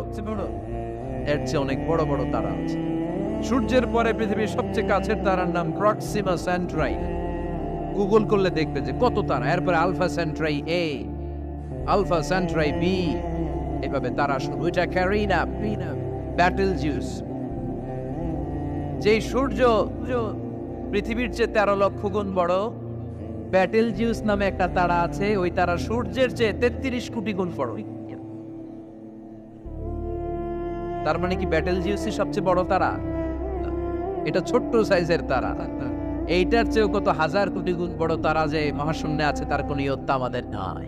[SPEAKER 1] এর চেয়ে অনেক বড় বড় তারা আছে। সূর্যের পরে পৃথিবীর সবচেয়ে কাছের তারার নাম প্রক্সিমা সেন্ট্রাই। গুগল করলে দেখবে যে কত তারা। এরপরে alpha Centauri A, alpha Centauri B, এভাবে তারা শুরু। এটা ক্যারিনা, ব্যাটেলজিউস। যেই সূর্য পৃথিবীর চেয়ে 13 লক্ষ গুণ বড়, ব্যাটেলজিউস নামে একটা তারা আছে, ওই তারা সূর্যের চেয়ে 33 কোটি গুণ বড়। তার মানে কি ব্যাটেলজিউসই সবচেয়ে বড় তারা? এটা ছোট্ট সাইজের তারা। এইটার চেয়েও কত হাজার কোটি গুণ বড় তারা যে মহাশূন্যে আছে তার কোনো ইয়ত্তা আমাদের নাই।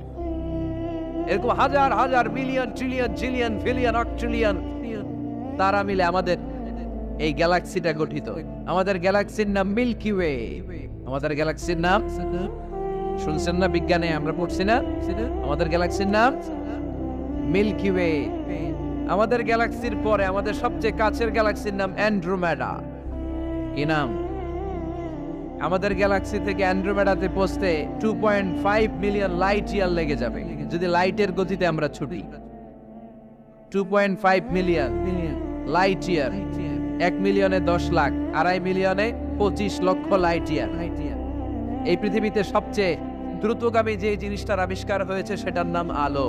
[SPEAKER 1] এরকম হাজার হাজার million trillion zillion billion octillion তারা মিলে আমাদের এই গ্যালাক্সিটা গঠিত। আমাদের গ্যালাক্সির নাম মিল্কি ওয়ে। আমাদের গ্যালাক্সির নাম শুনছেন না? বিজ্ঞানে আমরা পড়ছি না? আমাদের গ্যালাক্সির নাম মিল্কি ওয়ে। আমাদের গ্যালাক্সির পরে আমাদের সবচেয়ে কাছের গ্যালাক্সির নাম অ্যান্ড্রোমেডা। কি নাম? আমাদের গ্যালাক্সি থেকে অ্যান্ড্রোমেডাতে পৌঁছতে 2.5 মিলিয়ন লাইট ইয়ার লেগে যাবে যদি লাইটের গতিতে আমরা ছুটি। 2.5 মিলিয়ন লাইট ইয়ার। 1 মিলিয়নে 10 লাখ, 2.5 মিলিয়নে 25 লক্ষ লাইট ইয়ার। এই পৃথিবীতে সবচেয়ে দ্রুতগামী যে জিনিসটার আবিষ্কার হয়েছে সেটার নাম আলো।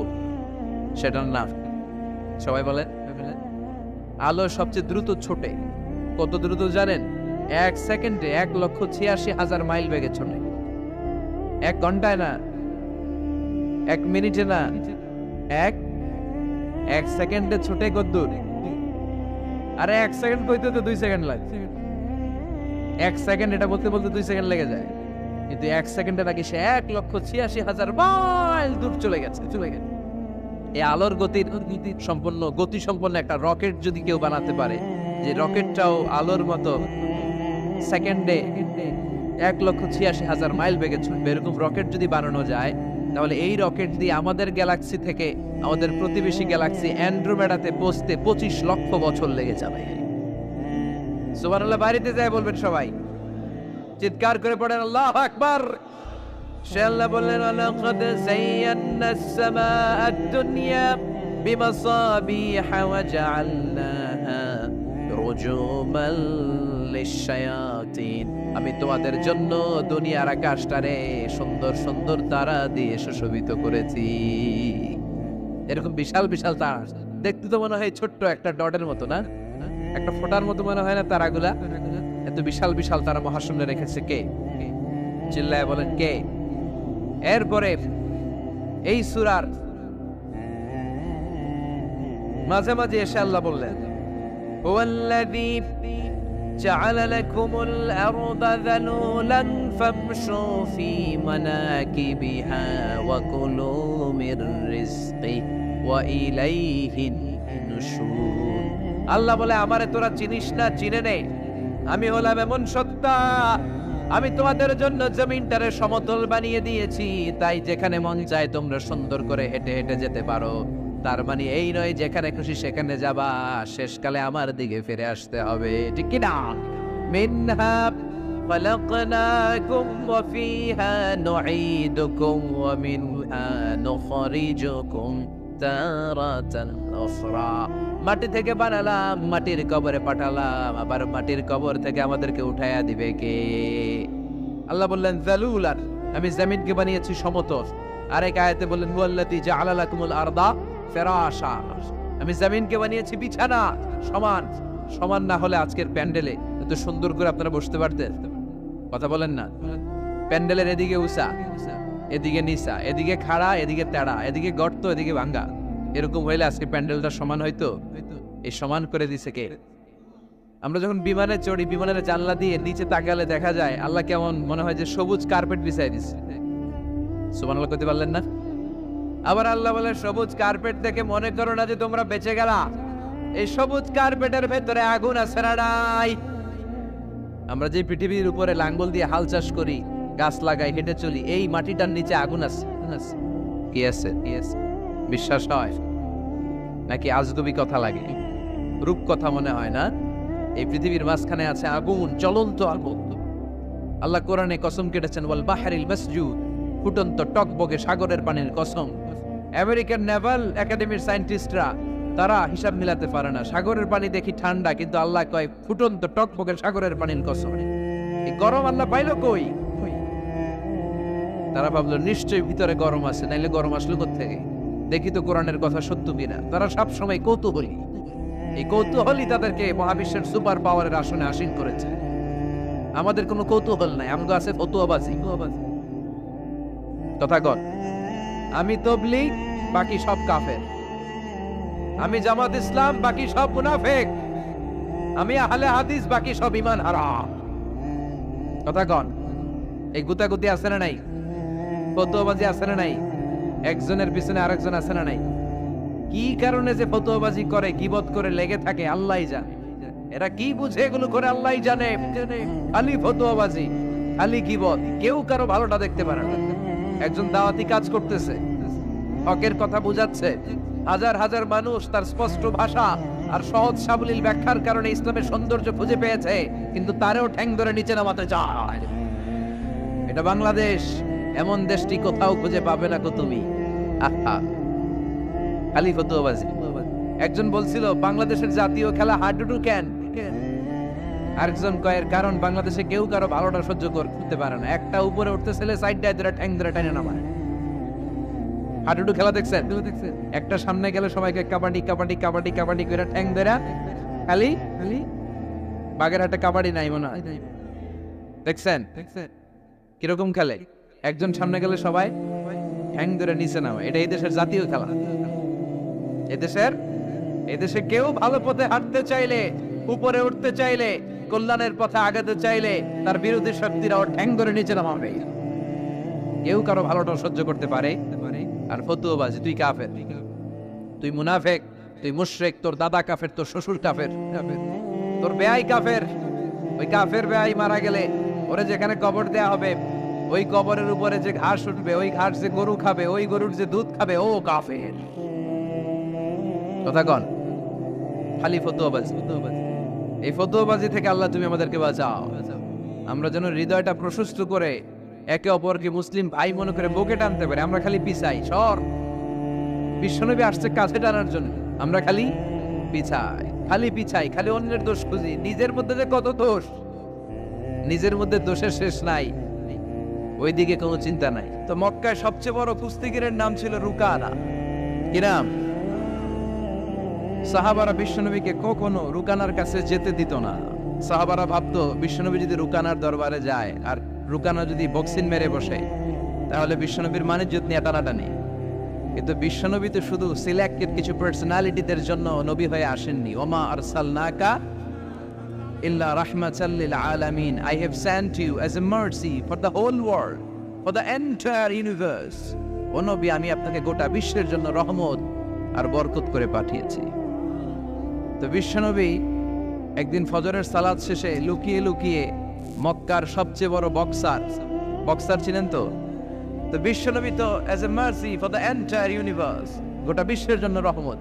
[SPEAKER 1] সেটার নাম সবাই বলেন। আলো সবচেয়ে দ্রুত ছোটে। কত দ্রুত জানেন? 1 সেকেন্ডে 1,86,000 মাইল বেগে ছোটে। 1 ঘন্টায় না, 1 মিনিটে না, 1 সেকেন্ডে ছোটে কত দূর? আরে 1 সেকেন্ড কইতে তো 2 সেকেন্ড লাগে। 1 সেকেন্ড এটা বলতে বলতে 2 সেকেন্ড লেগে যায়, কিন্তু 1 সেকেন্ডে নাকি সে 1,86,000 মাইল দূর চলে গেছে। এই আলোর গতি সম্পন্ন একটা রকেট যদি কেউ বানাতে পারে, যে রকেটটাও আলোর মতো সেকেন্ডে 1,86,000 মাইল বেগে ছুটবে, এরকম রকেট যদি বানানো যায়, তাহলে এই রকেট দিয়ে আমাদের গ্যালাক্সি থেকে আমাদের প্রতিবেশী গ্যালাক্সি অ্যান্ড্রোমেডাতে পৌঁছতে 25 লক্ষ বছর লেগে যাবে। সুবহানাল্লাহ বাড়িতে যায় বলবেন সবাই, চিৎকার করে পড়েন আল্লাহু আকবার। সে আল্লাহ বললেন, লাকাদ যায়্যানাস সামাআদ দুনিয়া বিমাসাবিহা ওয়া জাআলনাহা রুজুমান লিশ-শায়াতিন। আমি তোমাদের জন্য দুনিয়ার আকাশটারে সুন্দর সুন্দর তারা দিয়ে সুশোভিত করেছি। এরকম বিশাল বিশাল তারা, দেখতে তো মনে হয় ছোট্ট একটা ডটের মতো না, একটা ফোঁটার মতো মনে হয় না তারাগুলা? এত বিশাল বিশাল তারা মহাশূন্যে রেখেছে কে? চিল্লায় বলেন কে? এরপরে এই সূরার মাঝে মাঝে এসে আল্লাহ বললেন, হুয়াল্লাযী جعل لكم الأرض ذلولا فامشوا في مناكبها وكلوا من رزقه وإليه النشور আল্লাহ বলে আমারে তোরা চিনিস না, চিনে নে, আমি হলাম এমন সত্তা, আমি তোমাদের জন্য জমিনটারে সমতল বানিয়ে দিয়েছি, তাই যেখানে মন চায় তোমরা সুন্দর করে হেঁটে হেঁটে যেতে পারো। তার মানে এই নয় যেখানে খুশি সেখানে যাবা, শেষকালে আমার দিকে ফিরে আসতে হবে, ঠিক কি না? মিনহা خلقناكم وفيها نعيدكم ومنها نخرجكم تارة أخرى মাটি থেকে বানালাম, মাটির কবরে পাঠালাম, আবার মাটির কবর থেকে আমাদেরকে উঠায়া দিবে কে? আল্লাহ বললেন যালুলান, আমি জমিনকে বানিয়েছি সমতল। আরেক আয়াতে বললেন ওয়াল্লাতী জাআলা লাকুমুল আরদা ফিরাশা, আমি জমিনকে বানিয়েছি বিছানা। সমান সমান না হলে আজকের প্যান্ডেলে এত সুন্দর করে আপনারা বসতে পারতেন? কথা বলেন না। প্যান্ডেলের এদিকে উঁচা, এদিকে নিচা, এদিকে খাড়া, এদিকে তেড়া, এদিকে গর্ত, এদিকে ভাঙ্গা, এরকম হইলে আজকে প্যান্ডেলটা সমান হইতো? এই সমান করে দিছে কে? আমরা যখন বিমানে চড়ি, বিমানের জানলা দিয়ে নিচে তাকালে দেখা যায় আল্লাহ কেমন মনে হয় যে সবুজ কার্পেট বিছাই দিছে। সুবহানাল্লাহ করতে পারলেন না? আবার আল্লাহ বলে সবুজ কার্পেট দেখে মনে করো না যে তোমরা বেঁচে গেলা, এই সবুজ কার্পেটের ভেতরে আগুন আছে না নাই? আমরা যে পৃথিবীর উপরে লাঙ্গল দিয়ে হাল চাষ করি, গাছ লাগাই, হেঁটে চলি, এই মাটিটার নিচে আগুন আছে। কি আছে? বিশ্বাস হয় নাকি আজগুবি কথা লাগে? রূপ কথা মনে হয় না? এই পৃথিবীর মাঝখানে আছে আগুন, জ্বলন্ত আগুন। আল্লাহ কোরআনে কসম কেটেছেন ওয়াল বাহরিল মাসজুদ, ফুটন্ত টকবগে সাগরের পানির কসম। আমেরিকান নেভাল একাডেমির সায়েন্টিস্টরা তারা হিসাব মিলাতে পারে না, সাগরের পানি দেখি ঠান্ডা, কিন্তু আল্লাহ কয় ফুটন্ত টকবগে সাগরের পানির কসম। এই গরম আল্লাহ পাইলো কই? তারা ভাবলো নিশ্চয়ই ভিতরে গরম আছে, নাইলে গরম আসলো কোত্থেকে? দেখি তো কোরআনের কথা সত্য কিনা। তারা সব সময় কৌতূহলী, এই কৌতূহলই তাদেরকে মহাবিশ্বের সুপার পাওয়ারের আসনে আসীন করেছে। আমাদের কোনো কৌতূহল নাই, আমগো আছে ফতুয়াবাজি। কথা কন, আমি তবলিগ, বাকি সব কাফের। আমি জামাত ইসলাম, বাকি সব মুনাফিক। আমি আহলে হাদিস, বাকি সব ঈমান হারাম। কথা কন, এই গুতাগুতি আছে না নাই? ফতুয়াবাজি আছে না নাই? একজনের পিছনে আরেকজন আছে না নাই? কি কারণে যে ফতুয়াবাজি করে, গীবত করে লেগে থাকে আল্লাহই জানে। এরা কি বুঝে এগুলো করে আল্লাহই জানে। খালি ফতুয়াবাজি, খালি গীবত, কেউ কারো ভালোটা দেখতে পারে না। একজন দাওয়াতি কাজ করতেছে, হকের কথা বুঝাচ্ছে, হাজার হাজার মানুষ তার স্পষ্ট ভাষা আর সহজ সাবলীল ব্যাখ্যার কারণে ইসলামের সৌন্দর্য খুঁজে পেয়েছে, কিন্তু তারেও ঠ্যাং ধরে নিচে নামাতে চায়। এটা বাংলাদেশ, এমন দেশটি কোথাও খুঁজে পাবে না কো তুমি। আহা, খালি ফতুয়াবাজি। একজন বলছিল বাংলাদেশের জাতীয় খেলা হাডুডু কেন? আরেকজন কয়ের কারণ বাংলাদেশে কেউ কারো ভালোটা সহ্য করতে পারে না। একটা উপরে উঠতে ছেলে সাইড ডায় ধরে ঠ্যাং ধরে টেনে নামায়। হাডুডু খেলা দেখছেন? একটা সামনে গেলে সবাইকে কাবাডি কাবাডি কাবাডি কাবাডি করে ঠ্যাং ধরে, খালি বাগেরহাটে কাবাডি নাই মনে হয়, দেখছেন কিরকম খেলে? একজন সামনে গেলে সবাই ঠ্যাং ধরে নিচে নামে। এটা এই দেশের জাতীয় খেলা। এদেশে কেউ ভালো পথে হাঁটতে চাইলে, উপরে উঠতে চাইলে, কল্যাণের পথে আগাতে চাইলে তার বিরোধী শক্তিরা ওর ঠ্যাং ধরে নিচে নামাবে। কেউ কারো ভালোটা সহ্য করতে পারে? আর ফতুয়াবাজি, তুই কাফের, তুই মুনাফিক, তুই মুশরিক, তোর দাদা কাফের, তোর শ্বশুর কাফের, তোর বেয়াই কাফের। ওই কাফের বেয়াই মারা গেলে ওরে যেখানে কবর দেয়া হবে, ওই কবরের উপরে যে ঘাস উঠবে, ওই ঘাস যে গরু খাবে, ওই গরুর যে দুধ খাবে, ও কাফের। কথা কন, খালি ফতুয়াবাজি। এই ফতুয়াবাজি থেকে আল্লাহ তুমি আমাদেরকে বাঁচাও। আমরা যেন হৃদয়টা প্রশস্ত করে একে অপরকে মুসলিম ভাই মনে করে বুকে টানতে পারে। আমরা খালি পিছাই, সর। বিশ্বনবী আসছে কাছে টানার জন্য, আমরা খালি পিছাই, খালি অন্যের দোষ খুঁজি। নিজের মধ্যে যে কত দোষ, নিজের মধ্যে দোষের শেষ নাই, ওইদিকে কোনো চিন্তা নাই। তো মক্কায় সবচেয়ে বড় কুস্তিগিরের নাম ছিল রুকানা। কি নাম? সাহাবারা বিশ্বনবীকে কখনো রুকানার কাছে যেতে দিত না। সাহাবারা ভাবতো বিশ্বনবী যদি রুকানার দরবারে যায় আর রুকানা যদি বক্সিং মেরে বসে, তাহলে বিশ্বনবীর মানিজ্যত নিয়ে টানাটানি। কিন্তু বিশ্বনবী তো শুধু সিলেক্টেড কিছু পার্সোনালিটিদের জন্য নবী হয়ে আসেননি। ওমা আরসালনাকা ইল্লা রাহমাতাল লিল আলামিন। I have sent you as a mercy for the whole world, for the entire universe. ও নবী, আমি আপনাকে গোটা বিশ্বের জন্য রহমত আর বরকত করে পাঠিয়েছি। তো বিশ্বনবী একদিন ফজরের সালাত শেষে লুকিয়ে লুকিয়ে মক্কার সবচেয়ে বড় বক্সার ছিলেন তো বিশ্বনবী তো as a mercy for the entire universe, গোটা বিশ্বের জন্য রহমত,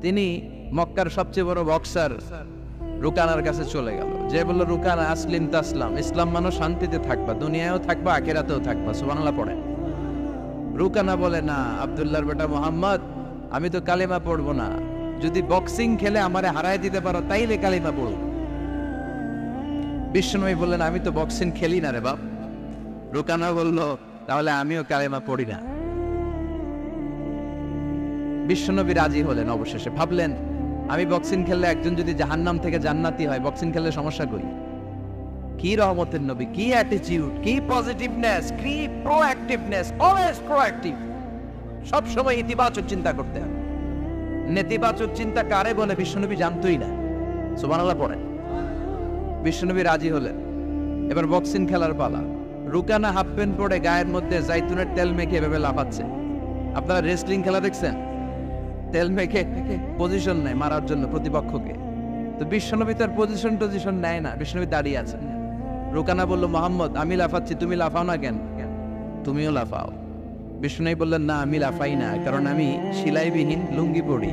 [SPEAKER 1] তিনি মক্কার সবচেয়ে বড় বক্সার রুকানার কাছে চলে গেল। যে বলল, রুকানা আসলিম তাসলাম, ইসলাম মানো শান্তিতে থাকবা, দুনিয়ায়ও থাকবা আখিরাতেও থাকবা, সুবহানাল্লাহ পড়েন। রুকানা বলে, না আব্দুল্লাহর বেটা মোহাম্মদ, আমি তো কালিমা পড়বো না, যদি বক্সিং খেলে আমারে হারায় দিতে পারো তাইলে কালিমা পড়ো। বিশ্বনবী বললেন, আমি তো বক্সিং খেলি না রে বাপ। রুকানা বলল, তাহলে আমিও কালিমা পড়ি না। বিশ্বনবী রাজি হলেন অবশেষে। ভাবলেন, আমি বক্সিং খেললে একজন যদি জাহান্নাম থেকে জান্নাতি হয়, বক্সিং খেললে সমস্যা কই? কি রহমতের নবী, কি অ্যাটিটিউড, কি পজিটিভনেস, কি প্রোঅ্যাক্টিভনেস, অলওয়েজ প্রোঅ্যাক্টিভ, সব সময় ইতিবাচক চিন্তা করতে হবে। নেতিবাচক চিন্তা কারে বলে বিশ্বনবী জানতোই না, সুবহানাল্লাহ পড়েন। বিশ্বনবী রাজি হলেন, এবার বক্সিং খেলার পালা। রুকানা হাফ প্যান্ট পরে গায়ের মধ্যে জাইতুনের তেল মেখে এভাবে লাফাচ্ছে। আপনারা রেসলিং খেলা দেখছেন? তেল মেখে পজিশন নেয় মারার জন্য প্রতিপক্ষকে। তো বিশ্বনবী তার পজিশন নেয় না, বিশ্বনবী দাঁড়িয়ে আছেন। রুকানা বলল, মোহাম্মদ, আমি লাফাচ্ছি, তুমি লাফাও না কেন? তুমিও লাফাও। বিশ্বনবী বললেন, না আমি লাফাই না, কারণ আমি সেলাইবিহীন লুঙ্গি পরি।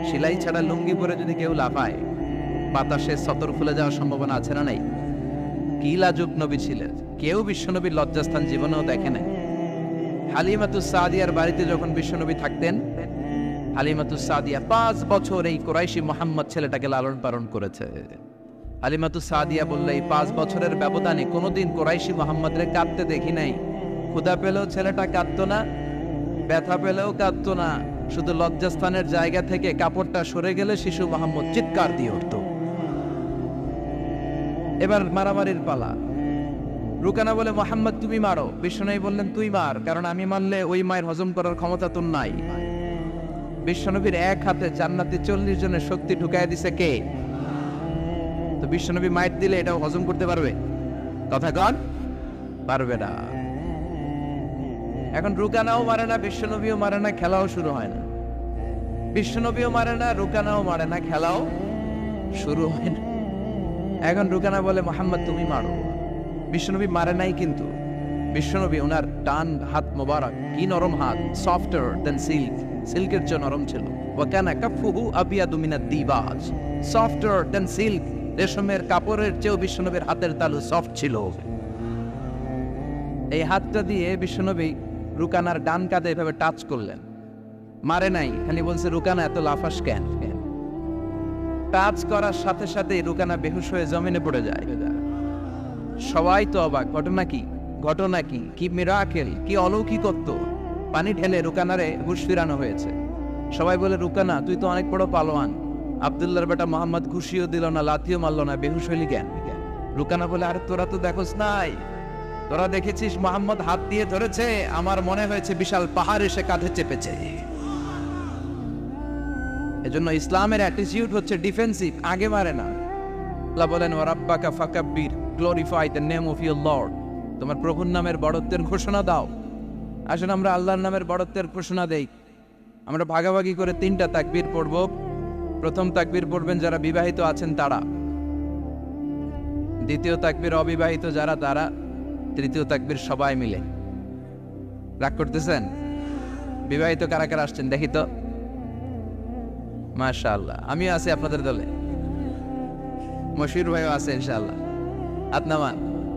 [SPEAKER 1] সেলাই ছাড়া লুঙ্গি পরে যদি কেউ লাফায়, বাতাসে সতর ফুলে যাওয়ার সম্ভাবনা আছে না নাই? কি লাজুক নবী ছিলেন, কেউ বিশ্বনবীর লজ্জাস্থান জীবনেও দেখে নাই। হালিমাতুস সাদিয়ার বাড়িতে যখন বিশ্বনবী থাকতেন, হালিমাতুস সাদিয়া 5 বছর এই কুরাইশি মুহাম্মদ ছেলেটাকে লালন পালন করেছে। হালিমাতুস সাদিয়া বললে, এই 5 বছরের ব্যবধানে কোনোদিন কুরাইশি মুহাম্মদরে কাঁদতে দেখি নাই। ক্ষুধা পেলেও ছেলেটা কাঁদতো না, ব্যথা পেলেও কাঁদতো না, শুধু লজ্জাস্থানের জায়গা থেকে কাপড়টা সরে গেলে শিশু মুহাম্মদ চিৎকার দিয়ে উঠত। এবার মারামারির পালা। রুকানা বলে, মোহাম্মদ তুমি মারো। বিশ্বনবী বললেন, তুই মার, কারণ আমি মারলে ওই মায়ের হজম করার ক্ষমতা তোর নাই। বিশ্বনবীর এক হাতে জান্নাতে 40 জনের শক্তি ঢুকায় দিছে কে? তো বিশ্বনবী মাইট দিলে এটাও হজম করতে পারবে? কথা কন, পারবে না। এখন রুকানাও মারে না, বিশ্বনবীও মারে না, খেলাও শুরু হয় না। বিশ্বনবীও মারে না, রুকানাও মারে না, খেলাও শুরু হয় না। এখন রুকানা বলে, মোহাম্মদ তুমি মারো। বিশ্বনবী মারে নাই, কিন্তু বিশ্বনবী ওনার ডান হাত মোবারক, কি নরম হাত, সফটার দেন সিল্ক, সিল্কের চেয়ে নরম ছিল। ওয়াকানা কাফুহু আবিয়াদু মিনাদ দিবাজ, সফটার দেন সিল্ক, রেশমের কাপড়ের চেয়েও বিশ্বনবীর হাতের তালু সফট ছিল। এই হাতটা দিয়ে বিশ্বনবী রুকানার ডান কাঁধে এভাবে টাচ করলেন, মারে নাই, খালি বলছে, রুকানা এত লাফাস কেন? টাচ করার সাথে সাথে রুকানা বেহুশ হয়ে জমিনে পড়ে যায়। সবাই তো অবাক, ঘটনা কি, কি মিরাকেল, কি অলৌকিকত্ব। পানি ঢেলে রুকানারে হুশ ফিরানো হয়েছে। সবাই বলে, রুকানা তুই তো অনেক বড় পালোয়ান, আব্দুল্লাহর বেটা মোহাম্মদ ঘুষিও দিল না, লাথিও মারল না, বেহুশ হইলি কেন? রুকানা বলে, আরে তোরা তো দেখোস নাই, তোরা দেখেছিস মোহাম্মদ হাত দিয়ে ধরেছে, আমার মনে হয়েছে বিশাল পাহাড় এসে কাঁধে চেপেছে। এজন্য ইসলামের অ্যাটিটিউড হচ্ছে ডিফেন্সিভ, আগে মারে না। আল্লাহ বলেন, ওয়ারাব্বাকা ফাকাব্বির, glorify the name of your Lord, তোমার প্রভুর নামের বড়ত্বের ঘোষণা দাও। আসলে আমরা আল্লাহর নামের বড়ত্বের ঘোষণা দেই। আমরা ভাগাভাগি করে 3টা তাকবীর পড়ব। প্রথম তাকবীর পড়বেন যারা বিবাহিত আছেন তারা, দ্বিতীয় তাকবীর অবিবাহিত যারা তারা, তৃতীয় তাকবীর সবাই মিলে। রাগ করতেছেন? বিবাহিত কারা কারা আসছেন দেখি তো? মাশাআল্লাহ, আমিও আছি আপনাদের দলে, মশির ভাইও আছে ইনশাআল্লাহ। হাত নামান।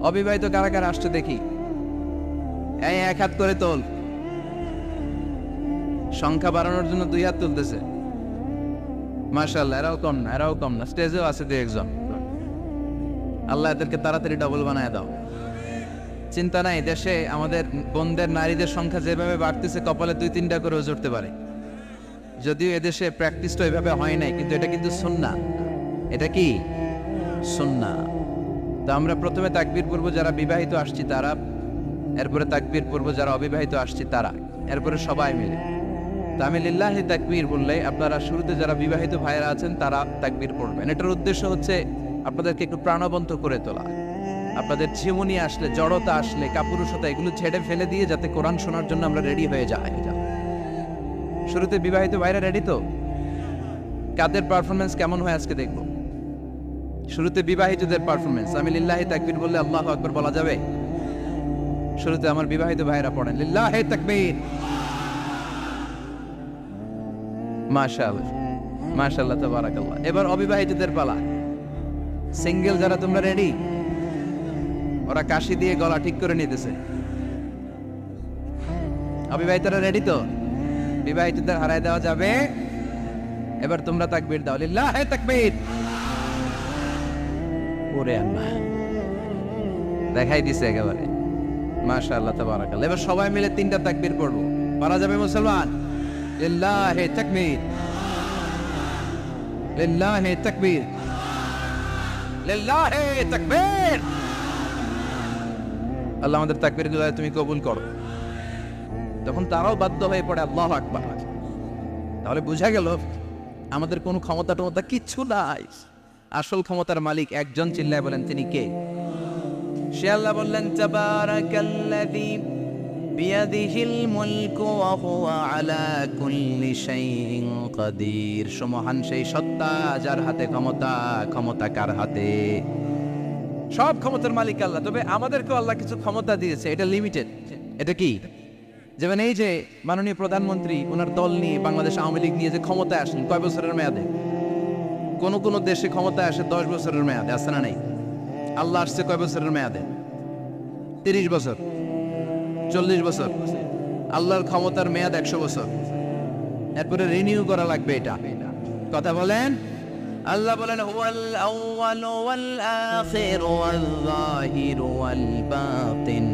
[SPEAKER 1] অবিবাহিত কারা কারা আসছে দেখি, এই 1 হাত করে তোল। সংখ্যা বাড়ানোর জন্য 2 হাত তুলতেছে। মাশাআল্লাহ, এরাও কম না, স্টেজেও আছে 2-1 জন। আল্লাহ এদেরকে তাড়াতাড়ি ডবল বানায় দাও। চিন্তা নাই, দেশে আমাদের বোনদের, নারীদের সংখ্যা যেভাবে বাড়তেছে, কপালে 2-3টা করেও জুড়তে পারে। যদিও এদেশে প্র্যাকটিসটা এভাবে হয় নাই, কিন্তু এটা কিন্তু সুন্নাহ। এটা কি সুন্নাহ? তো আমরা প্রথমে তাকবীর পড়ব যারা বিবাহিত আসছি তারা, এরপরে তাকবীর পড়ব যারা অবিবাহিত আসছি তারা, এরপরে সবাই মিলে। তো আমি লিল্লাহি তাকবীর বললে আপনারা শুরুতে যারা বিবাহিত ভাইয়েরা আছেন তারা তাকবীর পড়বেন। এটার উদ্দেশ্য হচ্ছে আপনাদেরকে একটু প্রাণবন্ত করে তোলা, আপনাদের ঝিমুনি আসলে, জড়তা আসলে, কাপুরুষতা এগুলো ছেড়ে ফেলে দিয়ে যাতে কোরআন শোনার জন্য আমরা রেডি হয়ে যাই। শুরুতে বিবাহিত ভাইরা রেডি তো? কাদের পারফরমেন্স কেমন হয় আজকে দেখব। শুরুতে বিবাহিতদের পারফরমেন্স, আমি লিল্লাহি তাকবীর বললে আল্লাহু আকবার বলা যাবে? শুরুতে আমার বিবাহিত ভাইরা পড়েন লিল্লাহি তাকবীর। মাশাআল্লাহ মাশাআল্লাহ তাবারাকাল্লাহ। এবার অবিবাহিতদের পালা। সিঙ্গেল যারা তোমরা রেডি? ওরা কাশি দিয়ে গলা ঠিক করে নিতেছে। অবিবাহিতরা রেডি তো? বিবাহিতদের হারায় দেওয়া যাবে? এবার তোমরা তাকবীর দাও, লিল্লাহি তাকবীর। ওরে আল্লাহ, দেখাই দিছে একেবারে। মাশাআল্লাহ তাবারাকাল্লাহ। এবার সবাই মিলে 3টা তাকবীর পড়বো, পারা যাবে মুসলমান? লিল্লাহি তাকবীর, লিল্লাহি তাকবীর, লিল্লাহি তাকবীর। আল্লাহ আমাদের তাকবীরগুলো তুমি কবুল করো। তখন তারাও বাধ্য হয়ে পড়ে আল্লাহু আকবার। তাহলে বোঝা গেল আমাদের কোনো ক্ষমতা টমতা কিচ্ছু নাই, আসল ক্ষমতার মালিক একজন। চিল্লায় বলেন তিনি কে? সে আল্লাহ বললেন তাবারাকাল্লাযী বিয়াদিহিল মুলকু ওয়া হুয়া আলা কুল্লি শাইইন কাদির। সমহান সেই সত্তা যার হাতে ক্ষমতা, ক্ষমতা কার হাতে? সব ক্ষমতার মালিক আল্লাহ। তবে আমাদেরকেও আল্লাহ কিছু ক্ষমতা দিয়েছে, এটা লিমিটেড। এটা কি? যেমন এই যে মাননীয় প্রধানমন্ত্রী ওনার দল নিয়ে, বাংলাদেশ আওয়ামী লীগ নিয়ে যে ক্ষমতায় আসেন, কয় বছরের মেয়াদে? কোন দেশে ক্ষমতায় আসে 10 বছরের মেয়াদে, আছে না নাই? আল্লাহ আসছে কয় বছরের মেয়াদে? 30 বছর, 40 বছর। আল্লাহর ক্ষমতার মেয়াদ 100 বছর। এরপরে রিনিউ করা লাগবে এটা। কথা বলেন। আল্লাহ বলেন হুয়াল আউয়ালু ওয়াল আখিরু ওয়াল যাহিরু ওয়াল বাতিন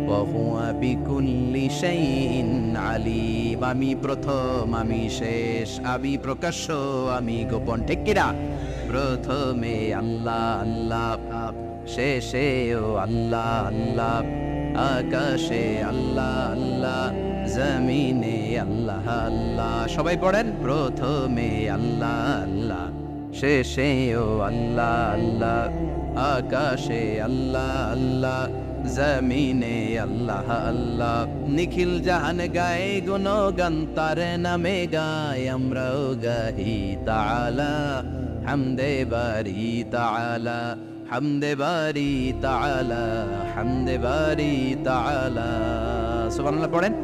[SPEAKER 1] ওয়া হুয়া বিকুল্লি শাইইন আলিম। আমি প্রথম, আমি শেষ, আমি প্রকাশ্য, আমি গোপন। ঠিক কিনা? প্রথমে আল্লাহ আল্লাহ, শেষেও আল্লাহ আল্লাহ, আকাশে আল্লাহ আল্লাহ, জমিনে আল্লাহ আল্লাহ। সবাই পড়েন, প্রথমে আল্লাহ আল্লাহ, শেষেও আল্লাহ আল্লাহ, আকাশে আল্লাহ আল্লাহ, জমিনে আল্লাহ আল্লাহ। নিখিল জাহান গায়ে গুণগান, তার নামে গায় আমরাও গাহি তাআলা। হামদে বারি তাআলা, হামদে বারি তাআলা, হামদে বারি তাআলা। সুবহানাল্লাহ পড়েন।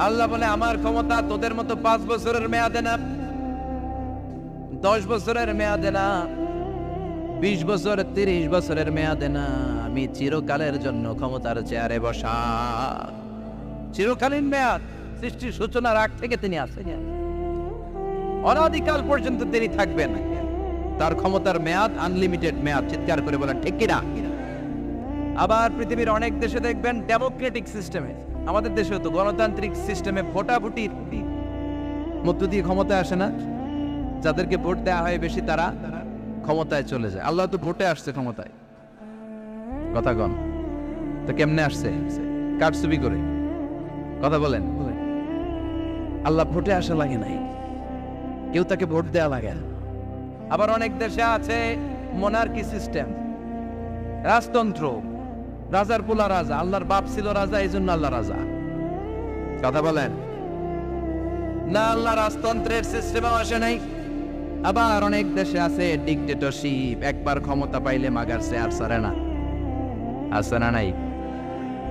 [SPEAKER 1] আল্লাহ বলে আমার ক্ষমতা তোদের মতো 5 বছরের মেয়াদে না, 10 বছরের মেয়াদে না, 20 বছর 30 বছরের মেয়াদে না। আমি চিরকালের জন্য ক্ষমতার চেয়ারে বসা। চিরকালীন মেয়াদ, সৃষ্টির সূচনার আগ থেকে তিনি আছেন, অনাদিকাল পর্যন্ত তিনি থাকবেন। তার ক্ষমতার মেয়াদ আনলিমিটেড মেয়াদ। চিৎকার করে বলেন ঠিক কিনা? আবার পৃথিবীর অনেক দেশে দেখবেন ডেমোক্রেটিক সিস্টেমে, আমাদের দেশেও তো গণতান্ত্রিক সিস্টেমে ভোটাভুটির মধ্য দিয়ে ক্ষমতায় আসে না। যাদেরকে ভোট দেওয়া হয় বেশি তারা ক্ষমতায় চলে যায়। আল্লাহ তো ভোটে আসছে ক্ষমতায়। কথা কন তো কেমনে আসছে? কারচুপি করে। কথা বলেন। আল্লাহ ভোটে আসা লাগে নাই, কেউ তাকে ভোট দেওয়া লাগে না। আবার অনেক দেশে আছে মোনার্কি সিস্টেম, রাজতন্ত্র, রাজার পোলা রাজা। আল্লাহর বাপ ছিল রাজা, এই জন্য আল্লাহ রাজা। কথা বলেন না, আল্লাহ রাজতন্ত্রের সিস্টেমে আসে নাই। আবার অনেক দেশে আছে ডিকটেটরশিপ, একবার ক্ষমতা পাইলে মাগার চেয়ার ছাড়ে না। আছে না নাই?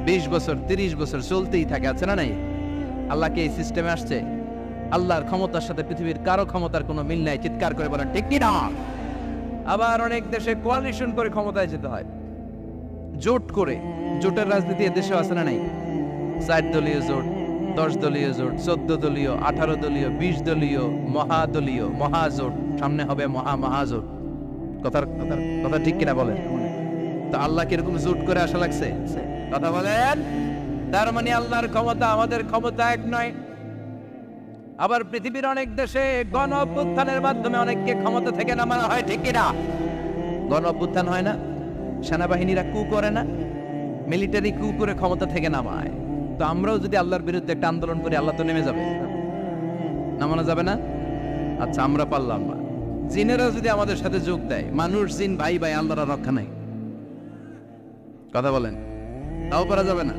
[SPEAKER 1] 20 বছর 30 বছর চলতেই থাকে, আছে না নাই? আল্লাহ কি এই সিস্টেমে আসছে? আল্লাহর ক্ষমতার সাথে পৃথিবীর কারো ক্ষমতার কোনো মিল নাই। চিৎকার করে বলেন ঠিক কি না? আবার অনেক দেশে কোয়ালিশন করে ক্ষমতায় যেতে হয়, জোট করে। জোটের রাজনীতি দেশে আছে না নাই? 4 দলীয় জোট, 10 দলীয় জোট, 14 দলীয়, 18 দলীয়, 20 দলীয়, মহাদলীয়, মহাজোট, সামনে হবে মহাজোট। কথা ঠিক কিনা বলেন? তো আল্লাহ কিরকম জোট করে আসা লাগছে? কথা বলেন। তার মানে আল্লাহর ক্ষমতা আমাদের ক্ষমতা এক নয়। আবার পৃথিবীর অনেক দেশে গণ অভ্যুত্থানের মাধ্যমে অনেককে ক্ষমতা থেকে নামানো হয়, ঠিক কিনা? গণ অভ্যুত্থান হয় না, সেনাবাহিনীরা কু করে না, মিলিটারি কু করে ক্ষমতা থেকে নামায়। তো আমরাও যদি আল্লাহর বিরুদ্ধে একটা আন্দোলন করি, আল্লাহ তো নেমে যাবে, নামানো যাবে না? আচ্ছা আমরা পারলাম না, জিনেরা যদি আমাদের সাথে যোগ দেয়, মানুষ জিন ভাই ভাই, আল্লাহর রক্ষা নাই। কথা বলেন, তাও পারা যাবে না।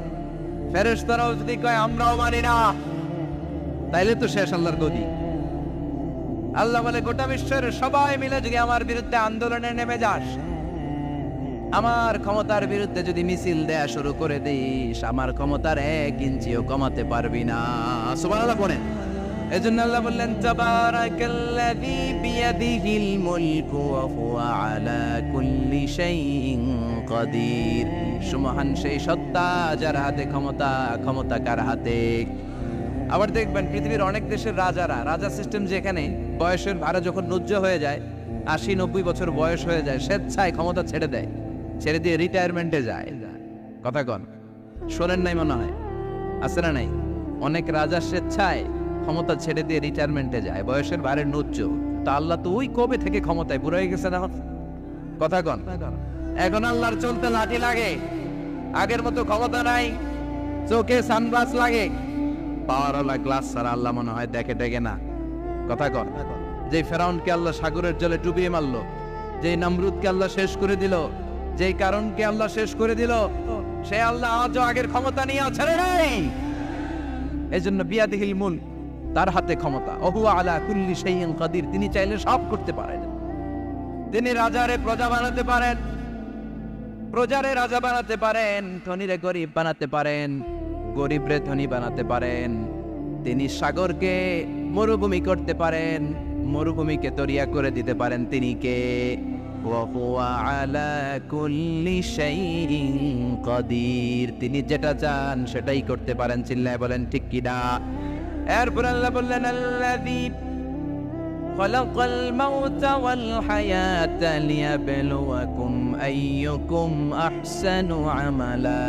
[SPEAKER 1] ফেরেশতারাও যদি কয় আমরাও মানি না, তাইলে তো শেষ আল্লাহর গদি। আল্লাহ বলে গোটা বিশ্বের সবাই মিলে যদি আমার বিরুদ্ধে আন্দোলনে নেমে যাস, আমার ক্ষমতার বিরুদ্ধে যদি মিছিল দেয়া শুরু করে দিস, আমার ক্ষমতার 1 ইঞ্চিও কমাতে পারবি না। সুবহানাল্লাহ বলেন। এজন্য আল্লাহ বললেন তাবারাকাল্লাযী বিয়াদিহিল মুলকু ওয়া হুয়া আলা কুল্লি শাইইন কাদির। সুমহান সেই সত্তা যার হাতে ক্ষমতা, ক্ষমতা কার হাতে। আবার দেখবেন পৃথিবীর অনেক দেশের রাজা সিস্টেম, যেখানে বয়সের ভাড়া যখন নুজ্জ হয়ে যায়, 80-90 বছর বয়স হয়ে যায়, স্বেচ্ছায় ক্ষমতা ছেড়ে দেয়, ছেড়ে দিয়ে রিটায়ারমেন্টে যায়। কথা কন, শোনেন নাই মনে হয়, আছে না নাই? অনেক রাজা স্বেচ্ছায় ক্ষমতা ছেড়ে দিয়ে রিটায়ারমেন্টে যায়, বয়সের ভারে নুজ্জ। তা আল্লাহ তো ওই কবে থেকে ক্ষমতায় বুড়ো হয়ে গেছে না? কথা কন, এখন আল্লাহর চলতে লাঠি লাগে, আগের মতো ক্ষমতা নাই, চোখে সানগ্লাস লাগে, পাওয়ারওয়ালা গ্লাস ছাড়া আল্লাহ মনে হয় দেখে না। কথা কন, যে ফেরাউনকে আল্লাহ সাগরের জলে ডুবিয়ে মারলো, যেই নমরুদকে আল্লাহ শেষ করে দিল, যেই কারণকে আল্লাহ শেষ করে দিল, সে আল্লাহ আজও আগের ক্ষমতা নিয়ে ছেড়ে নাই। এজন্য বিয়াদিহিল মুলক, তার হাতে ক্ষমতা। ওহুয়া আলা কুল্লি শাইইন কাদির, তিনি চাইলে সব করতে পারেন। তিনি রাজারে প্রজা বানাতে পারেন, প্রজারে রাজা বানাতে পারেন, ধনীরে গরিব বানাতে পারেন, গরিবরে ধনী বানাতে পারেন। তিনি সাগরকে মরুভূমি করতে পারেন, মরুভূমিকে দরিয়া করে দিতে পারেন। তিনি কে? ওয়া হুয়া আলা কুল্লি শাইইন কাদির, তিনি যেটা চান সেটাই করতে পারেন। চিল্লায় বলেন ঠিক কি না? এরপর আল্লাহ বললেন আল্লাযী খালাকাল মাউতা ওয়াল হায়াতা লিয়াবলুয়াকুম আইয়ুকুম আহসানু আমালা।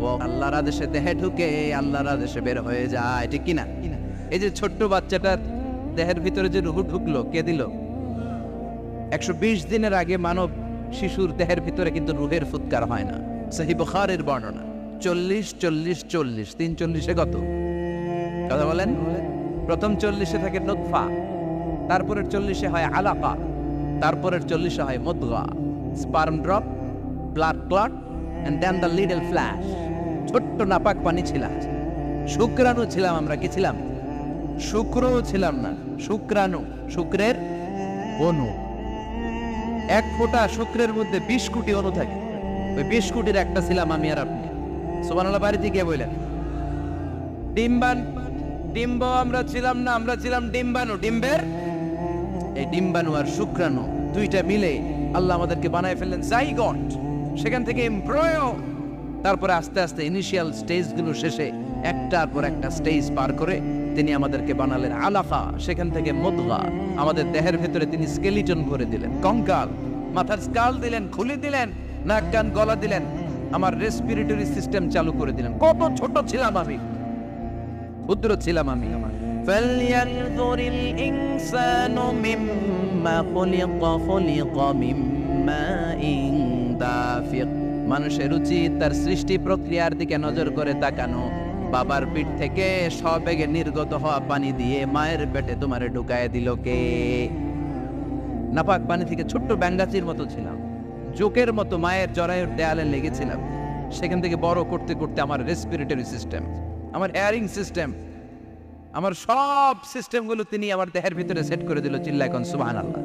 [SPEAKER 1] ও আল্লাহর আদেশে দেহে ঢুকে আল্লাহর আদেশে বের হয়ে যায়, ঠিক কি না? এই যে ছোট্ট বাচ্চাটার দেহের ভিতরে যে রূহ ঢুকলো, কে দিল? 120 দিনের আগে মানব শিশুর দেহের ভিতরে কিন্তু রূহের ফুৎকার হয় না। সহিহ বুখারীর বর্ণনা 40-40-40, 340-এ কত? কথা বলেন। প্রথম 40-এ থাকে নুতফা, তারপরের 40-এ হয় আলাকা, তারপরের 40-এ হয় মুদগা, sperm drop, blood clot, and then the little flesh. ছোট্ট নাপাক পানি ছিলাম, শুক্রাণু ছিলাম আমরা। কি ছিলাম? শুক্রও ছিলাম না, শুক্রাণু, শুক্রের অণু। 1 ফোঁটা শুক্রের মধ্যে 20 কোটি অণু থাকে, ওই 20 কোটির একটা ছিলাম আমি আর আপনি। সুবহানাল্লাহ, বাড়িতে গিয়ে বললেন। ডিম্ব আমরা ছিলাম না, আমরা ছিলাম ডিম্বাণু। ডিম্বের এই ডিম্বাণু আর শুক্রাণু দুইটা মিলে আল্লাহ আমাদেরকে বানায় ফেললেন জাইগট, সেখান থেকে এমব্রয়ো, তারপরে আস্তে আস্তে ইনিশিয়াল স্টেজগুলো শেষে একটার পর একটা স্টেজ পার করে তিনি আমাদেরকে বানালেন আলাকা, সেখান থেকে মুদগা। আমাদের দেহের ভেতরে তিনি স্কেলিটন ভরে দিলেন, কঙ্কাল, মাথার স্কাল দিলেন, খুলে দিলেন, নাক কান গলা দিলেন, আমার রেসপিরেটরি সিস্টেম চালু করে দিলেন। কত ছোট ছিলাম আমি, ক্ষুদ্র ছিলাম আমি। ফালইয়ানযুরিল ইনসানু মিম্মা খুলিকা মিম্মাইন দাফিক। মানুষের উচিত তার সৃষ্টি প্রক্রিয়ার দিকে নজর করে তাকানো। বাবার পিঠ থেকে সবেগে নির্গত হওয়া পানি দিয়ে মায়ের পেটে তোমারে ঢুকায় দিল কে? নাপাক পানি থেকে ছোট্ট ব্যাঙ্গাচির মতো ছিলাম, জোকের মতো মায়ের জরায়ুর দেয়ালে লেগেছিলাম। সেখান থেকে বড় করতে করতে আমার রেসপিরেটরি সিস্টেম, আমার এয়ারিং সিস্টেম, আমার সব সিস্টেমগুলো তিনি আমার দেহের ভিতরে সেট করে দিল। চিল্লায় কোন সুবহানাল্লাহ।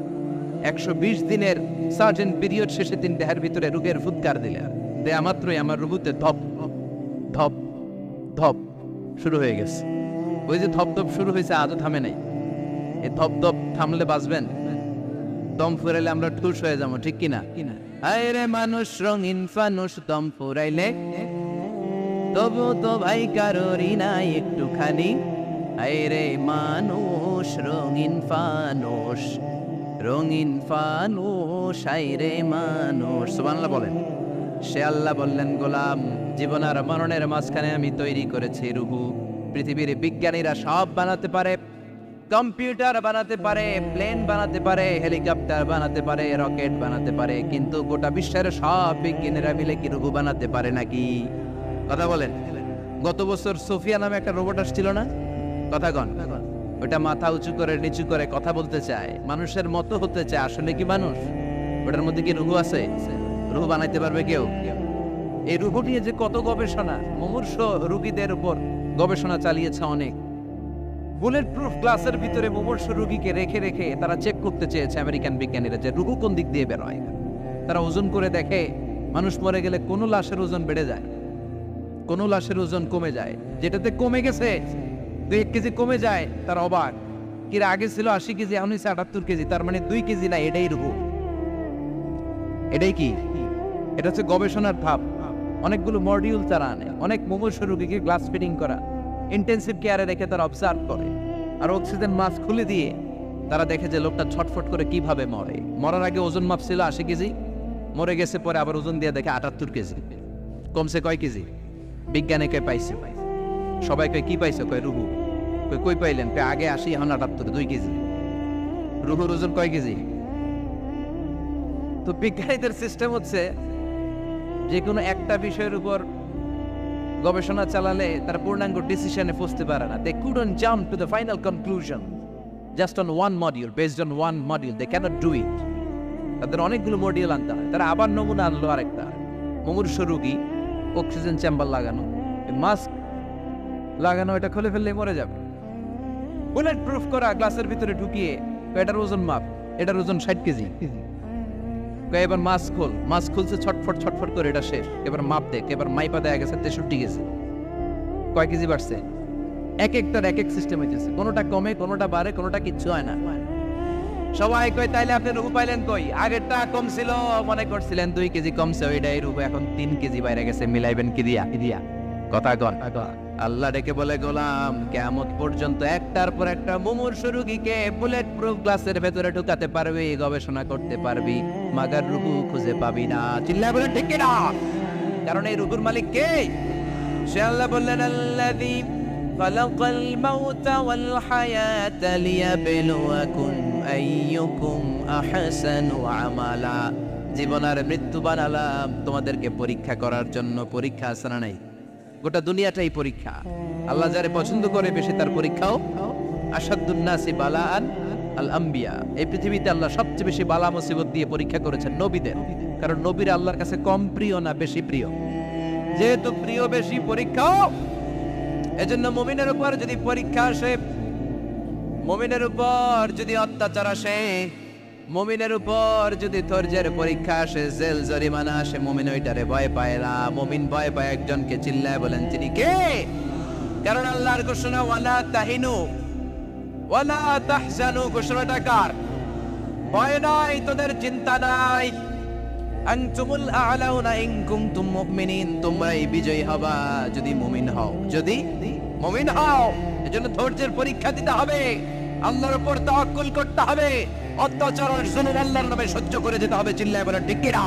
[SPEAKER 1] 120 দিনের সার্টেন পিরিয়ড শেষে তিনি দেহের ভিতরে রূহের ফুৎকার দিলেন। দেয়া মাত্রই আমার রুহুতে ধপ ধপ ধপ শুরু হয়ে গেছে। ওই যে ধপ ধপ শুরু হয়েছে, আজও থামে নাই। এই ধপ ধপ থামলে বাঁচবেন, দম ফুরাইলে আমরা ঠুস হয়ে যাবো, ঠিক কিনা? হায় রে মানুষ রঙিন ফানুষ, দম ফুরাইলে তবু তো ভাই কারোরই নাই একটুখানি। হায় রে মানুষ রঙিন ফানুষ, রঙিন ফানুষ, হায় রে মানুষ। সুবহানাল্লাহ বলেন। সে আল্লাহ বললেন, গোলাম, জীবন আর মরণের মাঝখানে আমি তৈরি করেছি রুহু। পৃথিবীর বিজ্ঞানীরা সব বানাতে পারে, কম্পিউটার বানাতে পারে, প্লেন বানাতে পারে, হেলিকপ্টার বানাতে পারে, রকেট বানাতে পারে, কিন্তু গোটা বিশ্বের সব বিজ্ঞানীরা মিলে কি রুহু বানাতে পারে নাকি? কথা বলেন। গত বছর সোফিয়া নামে একটা রোবট আসছিল না? কথা কন। ওটা মাথা উঁচু করে নিচু করে কথা বলতে চায়, মানুষের মতো হতে চায়। আসলে কি মানুষ? ওটার মধ্যে কি রুহু আছে? রুহু বানাইতে পারবে কেউ? এই রুহু নিয়ে যে কত গবেষণা, মুমূর্ষ রোগীদের উপর গবেষণা চালিয়েছে অনেক। বুলেট প্রুফ গ্লাসের ভিতরে মুমূর্ষ রোগীকে রেখে রেখে তারা চেক করতে চেয়েছে আমেরিকান বিজ্ঞানীরা যে রুহু কোন দিক দিয়ে বেরোয়। তারা ওজন করে দেখে মানুষ মরে গেলে কোনো লাশের ওজন বেড়ে যায়, কোনো লাশের ওজন কমে যায়। যেটাতে কমে গেছে 2 কেজি কমে যায়, তার অবাক। কিরা আগে ছিল 80 কেজি, এখন হচ্ছে 78 কেজি, তার মানে 2 কেজি না, এটাই রুহু। এটাই কি? এটা হচ্ছে গবেষণার ধাপ। অনেকগুলো মডিউল তারা আনে, অনেক মুমূর্ষ রোগীকে গ্লাস ফিটিং করা, ইন্টেন্সিভ কেয়ারে রেখে তারা অবজার্ভ করে, আর অক্সিজেন মাস্ক খুলে দিয়ে তারা দেখে যে লোকটা ছটফট করে কিভাবে মরে। মরার আগে ওজন মাপ ছিল 80 কেজি, মরে গেছে পরে আবার ওজন দিয়ে দেখে 78 কেজি। কমছে কয় কেজি? বিজ্ঞানে কয় পাইছে। সবাই কয় কি পাইছে? কয় রুহু। কই পাইলেন? কয় আগে 80 এখন 78, 2 কেজি। রুহুর ওজন কয় কেজি? তো বিজ্ঞানীদের সিস্টেম হচ্ছে যে কোনো একটা বিষয়ের উপর গবেষণা চালালে তারা পূর্ণাঙ্গ ডিসিশনে পৌঁছতে পারে না। They couldn't jump to the final conclusion just on one module, based on one module. They cannot do it. তাদের অনেকগুলো মডিউল আনতে হয়। তারা আবার নমুনা আনলো আরেকটা, মুমূর্ষ রোগী, অক্সিজেন চেম্বার লাগানো, মাস্ক লাগানো, এটা খুলে ফেললে মরে যাবে। বুলেট প্রুফ করা গ্লাসের ভিতরে ঢুকিয়ে এটার ওজন মাপ, এটার ওজন 60 কেজি। এবার মাস্ক খোল, মাস্ক খুলছে ছটফট ছটফট করে, এটা শেষ। এবার মাপ দেখ, এবার মাইপা দেখা গেছে 63 কেজি। কয় কেজি বাড়ছে? এক একটার এক এক সিস্টেম হইতেছে, কোনোটা কমে, কোনোটা বাড়ে, কোনোটা কিচ্ছু হয় না। সবাই কয় তাইলে আপনি রুহু পাইলেন কই? আগেরটা কম ছিল, মনে করছিলেন 2 কেজি কমছে, ওইটাই রুহু, এখন 3 কেজি বাইরে গেছে, মিলাইবেন কি দিয়া? কথা কন। আল্লাহ ডেকে বলে, গোলাম কিয়ামত পর্যন্ত একটার পর একটা মুমূর্ষ রোগীকে বুলেট প্রুফ গ্লাসের ভেতরে ঢুকাতে পারবি, গবেষণা করতে পারবি, মাগার রুহু খুঁজে পাবি না। চিল্লায় বলেন ঠিক কিনা? কারণ এই রুহুর মালিক কে? সে আল্লাহ বললেন, আল্লাযী খালাকাল মাউতা ওয়াল হায়াতা লিয়াবলুয়াকুম আইয়ুকুম আহসানু আমালা। জীবন আর মৃত্যু বানালাম তোমাদেরকে পরীক্ষা করার জন্য। পরীক্ষা আছে না নাই? গোটা দুনিয়াটাই পরীক্ষা। আল্লাহ যারে পছন্দ করে বেশি তার পরীক্ষাও। আশাদ্দুন নাসি বালাআন আল আম্বিয়া। এই পৃথিবীতে আল্লাহ সবচেয়ে বেশি বালা মুসিবত দিয়ে পরীক্ষা করেছেন নবীদের। কারণ নবীরা আল্লাহর কাছে কম প্রিয় না বেশি প্রিয়? যেহেতু প্রিয় বেশি, পরীক্ষাও। এজন্য মুমিনের উপর যদি পরীক্ষা আসে, মুমিনের উপর যদি অত্যাচার আসে, মুমিনের উপর যদি ধৈর্যের পরীক্ষা আসে, জেল জরিমানা আসে, মুমিন ওইটারে ভয় পায় না। মুমিন ভয় পায় একজনকে। চিল্লায় বলেন তিনি কে? কারণ আল্লাহর ঘোষণা, ওয়ালা তাহিনু ওয়ালা তাহজানু। ঘোষণাটা কার? ভয় নাই, তোদের চিন্তা নাই। আনতুমুল আ'লাউনা ইন কুনতুম মুমিনিন। তোমরাই বিজয়ী হবা যদি মুমিন হও, যদি মুমিন হও। এজন্য ধৈর্যের পরীক্ষা দিতে হবে, আল্লাহর উপর তাওয়াক্কুল করতে হবে, অত্যাচার আর জুলুম আল্লাহর নামে সহ্য করে যেতে হবে। চিল্লায় বলেন ঠিক কিনা?